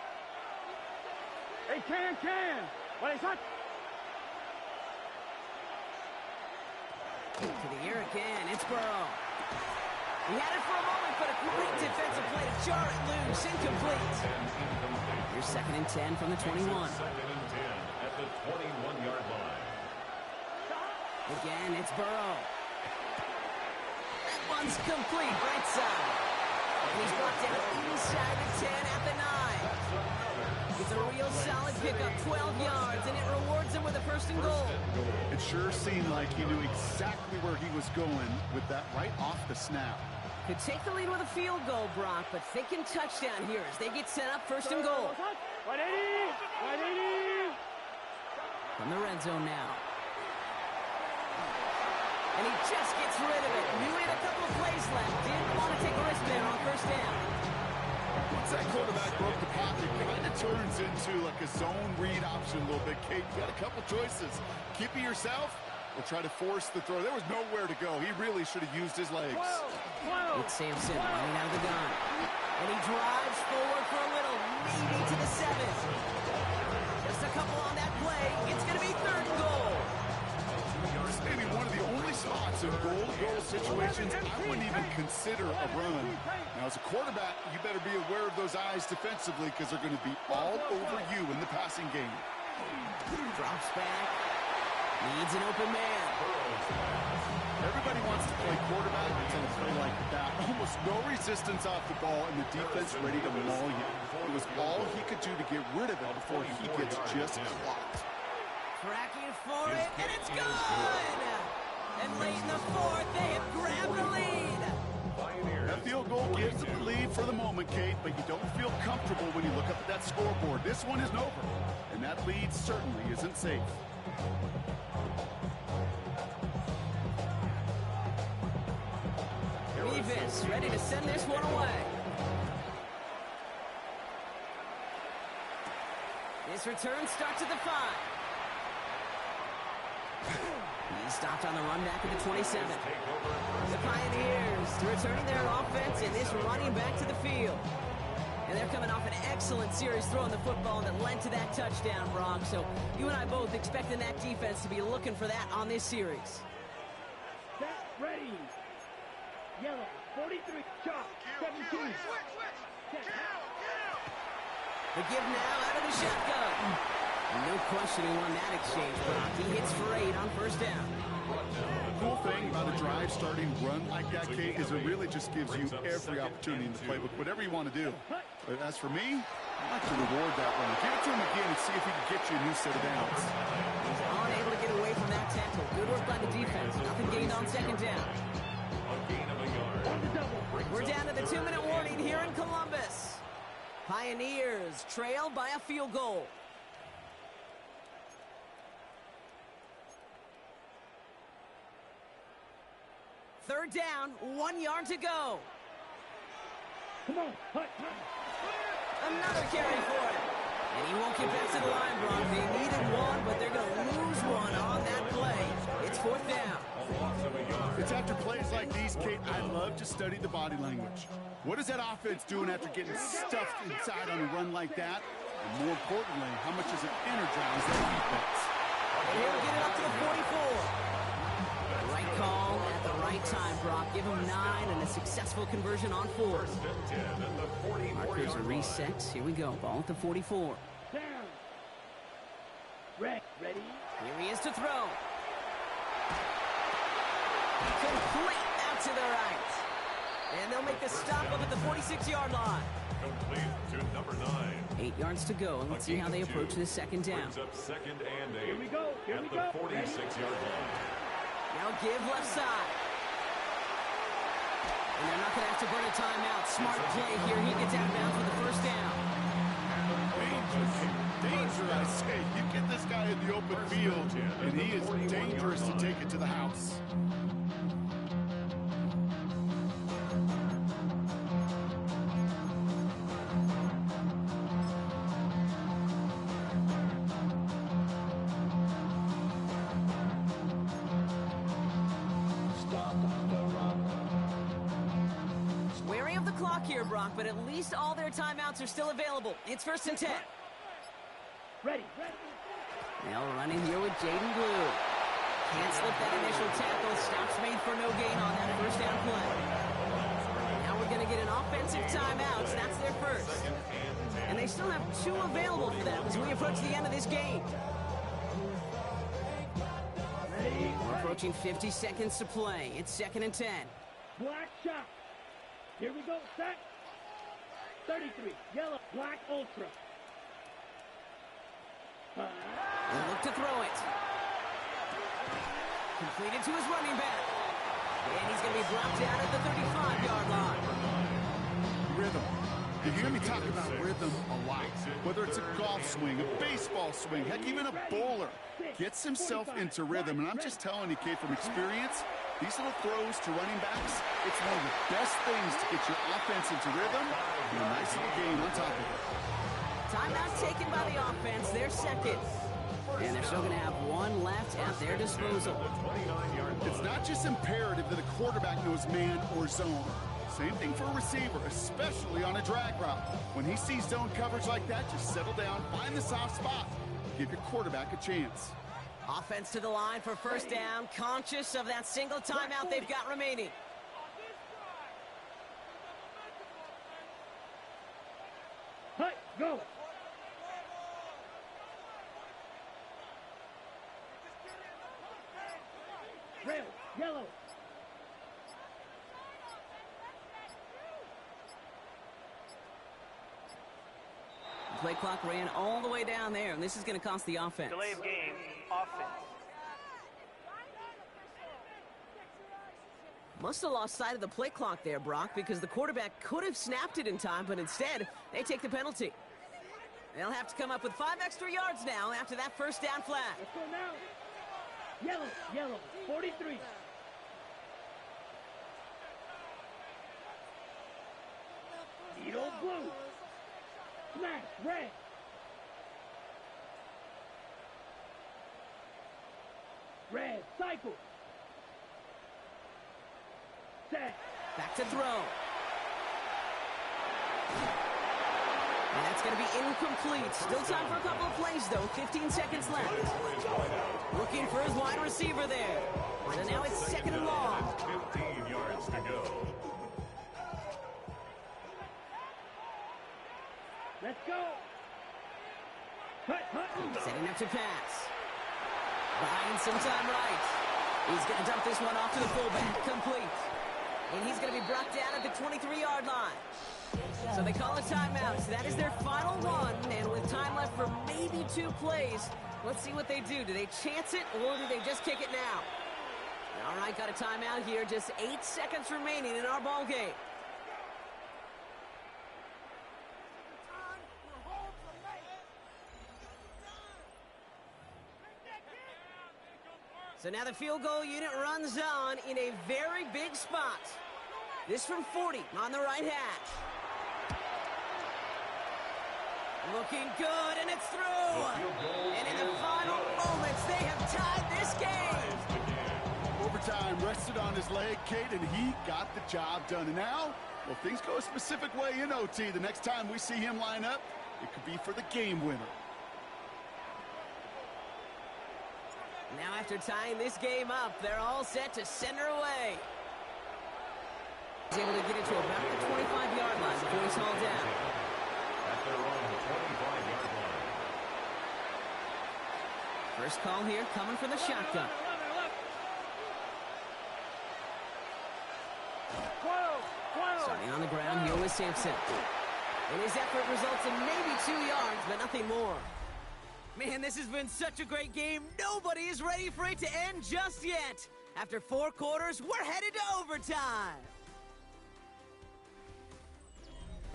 Hey, can. What is that? To the air again, it's Burrow. He had it for a moment, but a great defensive play to jar it loose, incomplete. Here's 2nd and 10 from the 21. 2nd and 10 at the 21-yard line. Again, it's Burrow. One's complete, right side. And he's brought down inside the 10 at the 9. It's a real solid pickup, 12 yards, and it rewards him with a first and goal. It sure seemed like he knew exactly where he was going with that right off the snap. Could take the lead with a field goal, Brock, but thinking touchdown here as they get set up first and goal. 180! 180! From the red zone now. And he just gets rid of it. Knew he had a couple of plays left. Didn't want to take a risk there on first down. Once that quarterback broke the pocket, it kind of turns into like a zone read option a little bit. Kate, you got a couple choices. Keep it yourself or try to force the throw. There was nowhere to go. He really should have used his legs. It's Sampson running out of the gun. And he drives forward for a little, maybe to the 7. Just a couple on that play. It's going to be third and goal. This may be one of the only spots in goal-to-goal situations I wouldn't even consider a run. Now, as a quarterback, you better be aware of those eyes defensively because they're going to be all over you in the passing game. Drops back. Needs an open man. Everybody wants to play quarterback until a play like that. Almost no resistance off the ball and the defense ready to maul you. It was all he could do to get rid of it before he gets just clocked. Tracking for it, and it's good! And late in the 4th, they have grabbed the lead. That field goal gives them the lead for the moment, Kate, but you don't feel comfortable when you look up at that scoreboard. This one isn't over, and that lead certainly isn't safe. Revis ready to send this one away. This return starts at the 5. He's stopped on the run back at the 27. The Pioneers returning their offense and this running back to the field. And they're coming off an excellent series throwing the football that led to that touchdown, Brock. So you and I both expecting that defense to be looking for that on this series. Set, ready. Yellow, 43, chop, 17. The give now out of the shotgun. No question who won that exchange, Brock. He hits for 8 on first down. The cool thing about a drive starting run like that, Kate, is it really just gives you every opportunity in the playbook, whatever you want to do. But as for me, I'd like to reward that run. Give it to him again and see if he can get you a new set of downs. He's unable to get away from that tackle. Good work by the defense. Nothing gained on second down. We're down to the 2-minute warning here in Columbus. Pioneers trail by a field goal. Third down, 1 yard to go. Come on, hut. Another carry for him. And he won't get back to the line, Brock. They needed one, but they're going to lose one on that play. It's fourth down. It's after plays like these, Kate, I love to study the body language. What is that offense doing after getting stuffed inside on a run like that? And more importantly, how much does it energize that defense? And he'll get it up to the 44. Right call at the right time, Brock. Give him 9 and a successful conversion on 4. Markers are reset. Here we go. Ball at the 44. Down. Ready. Here he is to throw. Complete out to the right. And they'll make the stop up at the 46-yard line. Complete to number 9. 8 yards to go, and let's see how they approach this second down. Brings up second and 8. Here we go. At the 46-yard line. Now give left side. And they're not going to have to burn a timeout. Smart play here. He gets out of bounds with the first down. Danger, I say. You get this guy in the open field, and he is dangerous to take it to the house. Wary of the clock here, Brock, but at least all their timeouts are still available. It's first and 10. Ready. Now running here with Jaden Blue. Can't slip that initial tackle. Stops made for no gain on that first down play. Now we're going to get an offensive timeout. That's their first. And they still have 2 available for them as we approach the end of this game. We're approaching 50 seconds to play. It's second and 10. black shot. Here we go, set. 33, yellow, black ultra. He'll look to throw it. Completed to his running back. And he's going to be brought down at the 35-yard line. Rhythm. You hear me talk about rhythm a lot. Whether it's a golf swing, a baseball swing, heck, even a bowler gets himself into rhythm. And I'm just telling you, kid, from experience, these little throws to running backs, it's one of the best things to get your offense into rhythm and a nice little game on top of it. Timeout taken by the offense, their second. And they're still going to have one left at their disposal. It's not just imperative that a quarterback knows man or zone. Same thing for a receiver, especially on a drag route. When he sees zone coverage like that, just settle down, find the soft spot, give your quarterback a chance. Offense to the line for first down, conscious of that single timeout they've got remaining. Hey, go. Red, yellow. The play clock ran all the way down there, and this is going to cost the offense. Delay of game, offense. Must have lost sight of the play clock there, Brock, because the quarterback could have snapped it in time, but instead, they take the penalty. They'll have to come up with 5 extra yards now after that first down flag. Let's go now. Yellow, yellow, 43. Needle blue. Smash, red. Red, cycle. Set. Back to throw. And that's going to be incomplete. Still time for a couple of plays, though. 15 seconds left. Looking for his wide receiver there. So now it's second and long. 15 yards to go. Let's go. Hut, hut. Setting up to pass. Buying some time right. He's going to dump this one off to the fullback. Complete. And he's going to be brought down at the 23-yard line. So they call a timeout. So that is their final one. And with time left for maybe 2 plays, let's see what they do. Do they chance it, or do they just kick it now? All right, got a timeout here. Just 8 seconds remaining in our ball game. So now the field goal unit runs on in a very big spot. This from 40 on the right hash. Looking good, and it's through. And in the final moments, they have tied this game. Overtime rested on his leg, Kate, and he got the job done. And now, well, things go a specific way in OT. The next time we see him line up, it could be for the game winner. Now after tying this game up, they're all set to send her away. He's able to get it to about the 25-yard line before he's hauled down. At their own 25-yard line. First call here coming from the shotgun. Starting on the ground here with Sampson. And his effort results in maybe 2 yards, but nothing more. Man, this has been such a great game. Nobody is ready for it to end just yet. After 4 quarters, we're headed to overtime.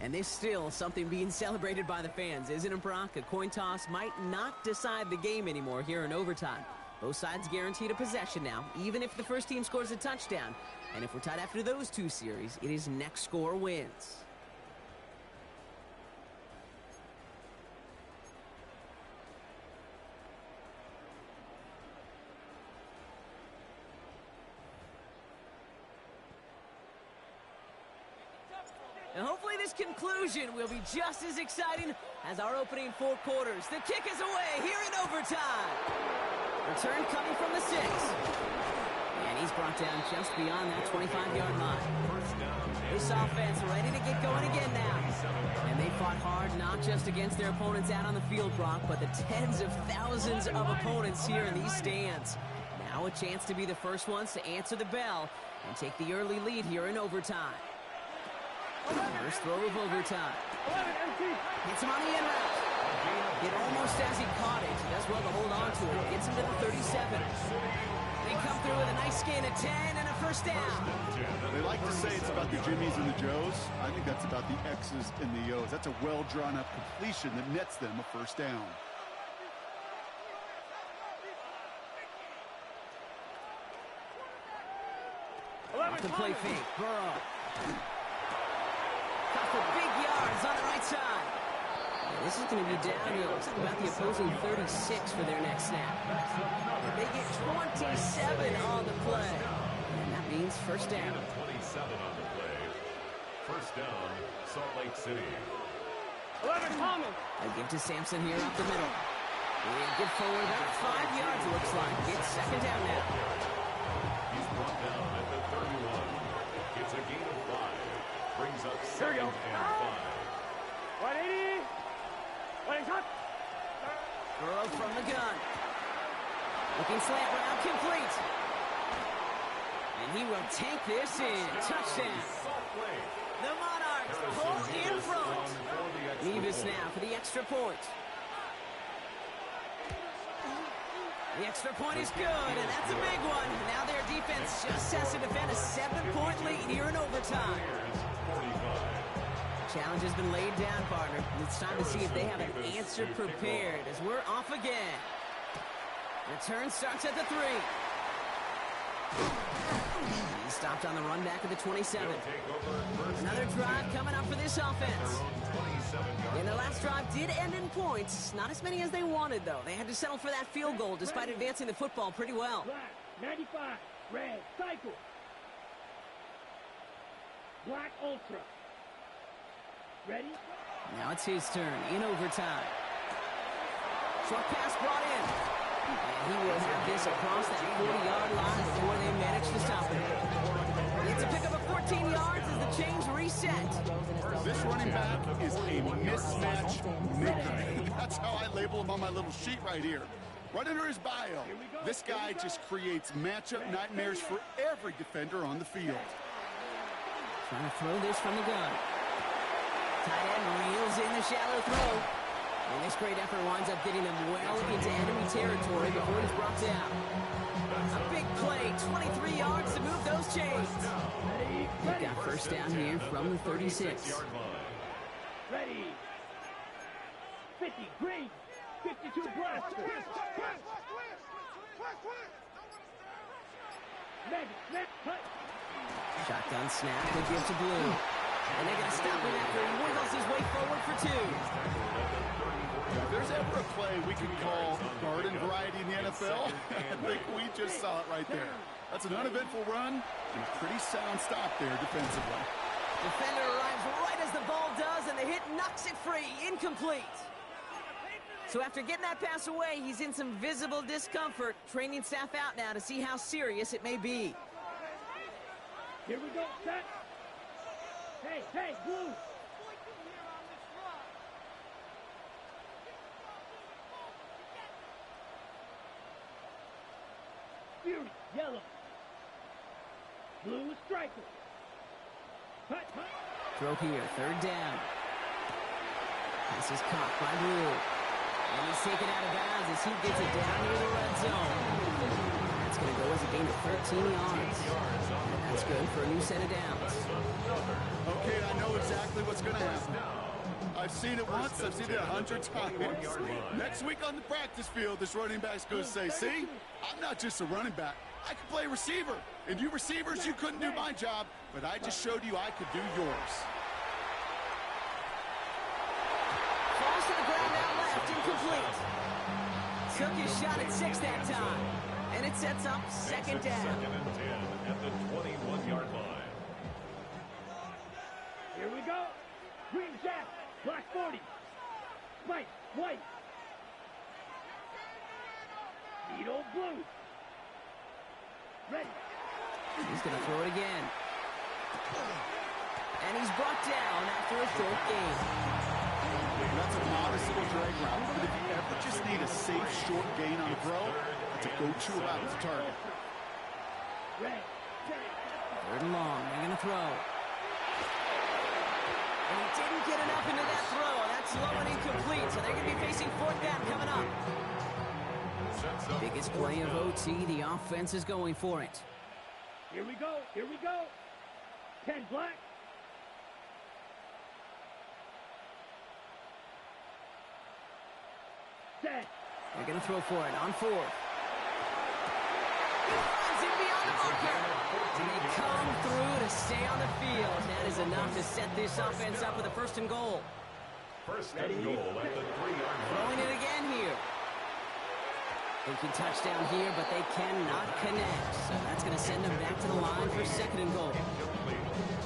And there's still something being celebrated by the fans, isn't it, Brock? A coin toss might not decide the game anymore here in overtime. Both sides guaranteed a possession now, even if the first team scores a touchdown. And if we're tied after those 2 series, it is next score wins. And hopefully this conclusion will be just as exciting as our opening 4 quarters. The kick is away here in overtime. Return coming from the 6. And he's brought down just beyond that 25-yard line. This offense ready to get going again now. And they fought hard not just against their opponents out on the field, Brock, but the tens of thousands of opponents here in these stands. Now a chance to be the first ones to answer the bell and take the early lead here in overtime. First throw of overtime. Hits him on the end route. It almost as he caught it. He does well to hold on to it. Gets him to the 37. They come through with a nice gain of 10 and a first down. They like to say it's about the Jimmies and the Joes. I think that's about the X's and the O's. That's a well-drawn-up completion that nets them a first down. Off the play fake. Burrow. Got for big yards on the right side. And this is going to be downhill. Looks like about the opposing 36 for their next snap. They get 27 on the play. And that means first down. 27 on the play. First down, Salt Lake City. 11 Thomas. They give to Sampson here up the middle. They get forward about 5 yards, it looks like. It's second down now. He's brought down at the 31. Gets a gain of 5. Brings up second and 5. 180. Running cut. Burrow from the gun. Looking slant route complete. And he will take this in. Touchdown. The Monarchs pull in front. Nevis now for the extra point. The extra point is good, and that's a big one. Now their defense just has to defend a 7-point lead here in overtime. Challenge has been laid down, partner. It's time to see if they have an answer prepared as we're off again. Return starts at the 3. He's stopped on the run back at the 27. Another drive coming up for this offense. And the last drive did end in points. Not as many as they wanted, though. They had to settle for that field goal despite advancing the football pretty well. Black, 95, red, cycle. Black Ultra. Ready? Now it's his turn in overtime. Short pass brought in. And he will have this across that 40-yard line before they manage to stop him. It's a pickup of 14 yards as the chains reset. This running back is a mismatch maker. That's how I label him on my little sheet right here. Right under his bio, this guy just creates matchup nightmares for every defender on the field. Trying to throw this from the gun. Tight end reels in the shallow throw. And this great effort winds up getting them well into enemy territory before he's brought down. A big play, 23 yards to move those chains. They've got first down here from the 36. Ready. 50, green. 52, blaster. Snap, cut. Shotgun snap, they give to Blue. And they're going to stop him after he wiggles his way forward for 2. If there's ever a play we can call garden variety in the NFL, I think we just saw it right there. That's an uneventful run and a pretty sound stop there defensively. Defender arrives right as the ball does, and the hit knocks it free. Incomplete. So after getting that pass away, he's in some visible discomfort. Training staff out now to see how serious it may be. Here we go, set. Hey, Blue. Fury, yellow. Blue is striker. Cut. Throw here, third down. This is caught by Blue. And he's taken out of bounds as he gets it down near the red zone. That's going to go as a gain of 13 yards. And that's good for a new set of downs. Okay, I know exactly what's going to happen. I've seen it once, I've seen it 100 times. Next week on the practice field, this running back's going to say, see, I'm not just a running back. I can play receiver. And you receivers, you couldn't do my job, but I just showed you I could do yours. Falls to the ground out left, incomplete. Took his shot at 6 that time. And it sets up second down. Second and 10 at the 21-yard line. Here we go. Green jack, black 40. White. Needle blue. Ready. He's going to throw it again. And he's brought down after a short gain. That's a modest little drag route, but if you ever just need a safe short gain on a throw, it's a go-to route to target. Red. Third and long. They're going to throw. And he didn't get enough into that throw. That's low and incomplete, so they're going to be facing fourth down coming up. Biggest play of OT. The offense is going for it. Here we go. Here we go. 10 black. Set. They're going to throw for it on fourth. He runs it beyond the marker. And they come through to stay on the field. That is enough to set this offense up with a first and goal. First and goal at the 3-yard line. Throwing it again here. They can touchdown here, but they cannot connect. So that's going to send them back to the line for second and goal.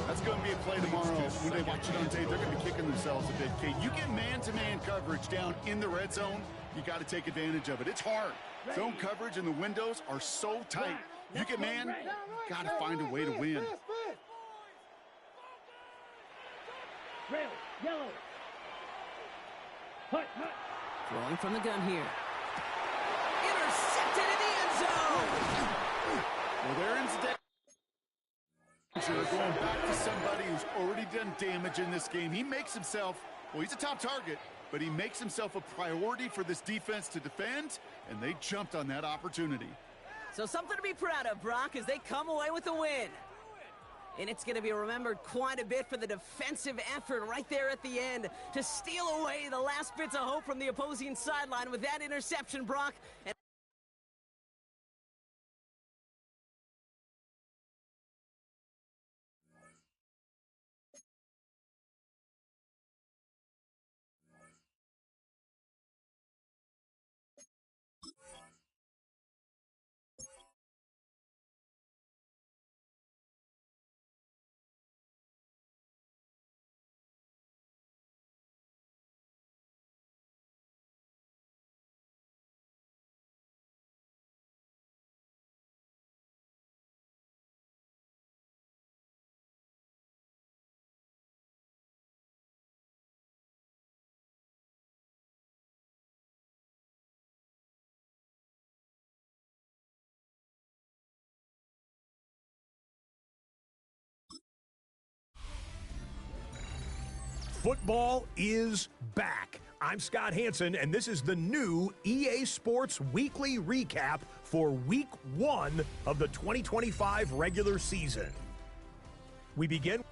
That's going to be a play tomorrow. When they watch it on tape, they're going to be kicking themselves a bit. Kate, you get man-to-man coverage down in the red zone, you got to take advantage of it. It's hard. Zone coverage and the windows are so tight. You get man, got to find a way to win. Red, yellow. Hut, hut. Throwing from the gun here. Intercepted in the end zone. Well, there ends the going back to somebody who's already done damage in this game. He makes himself, well, he's a top target, but he makes himself a priority for this defense to defend, and they jumped on that opportunity. So something to be proud of, Brock, as they come away with the win. And it's going to be remembered quite a bit for the defensive effort right there at the end to steal away the last bits of hope from the opposing sideline with that interception, Brock. And Football is back. I'm Scott Hansen, and this is the new EA Sports Weekly Recap for Week 1 of the 2025 regular season. We begin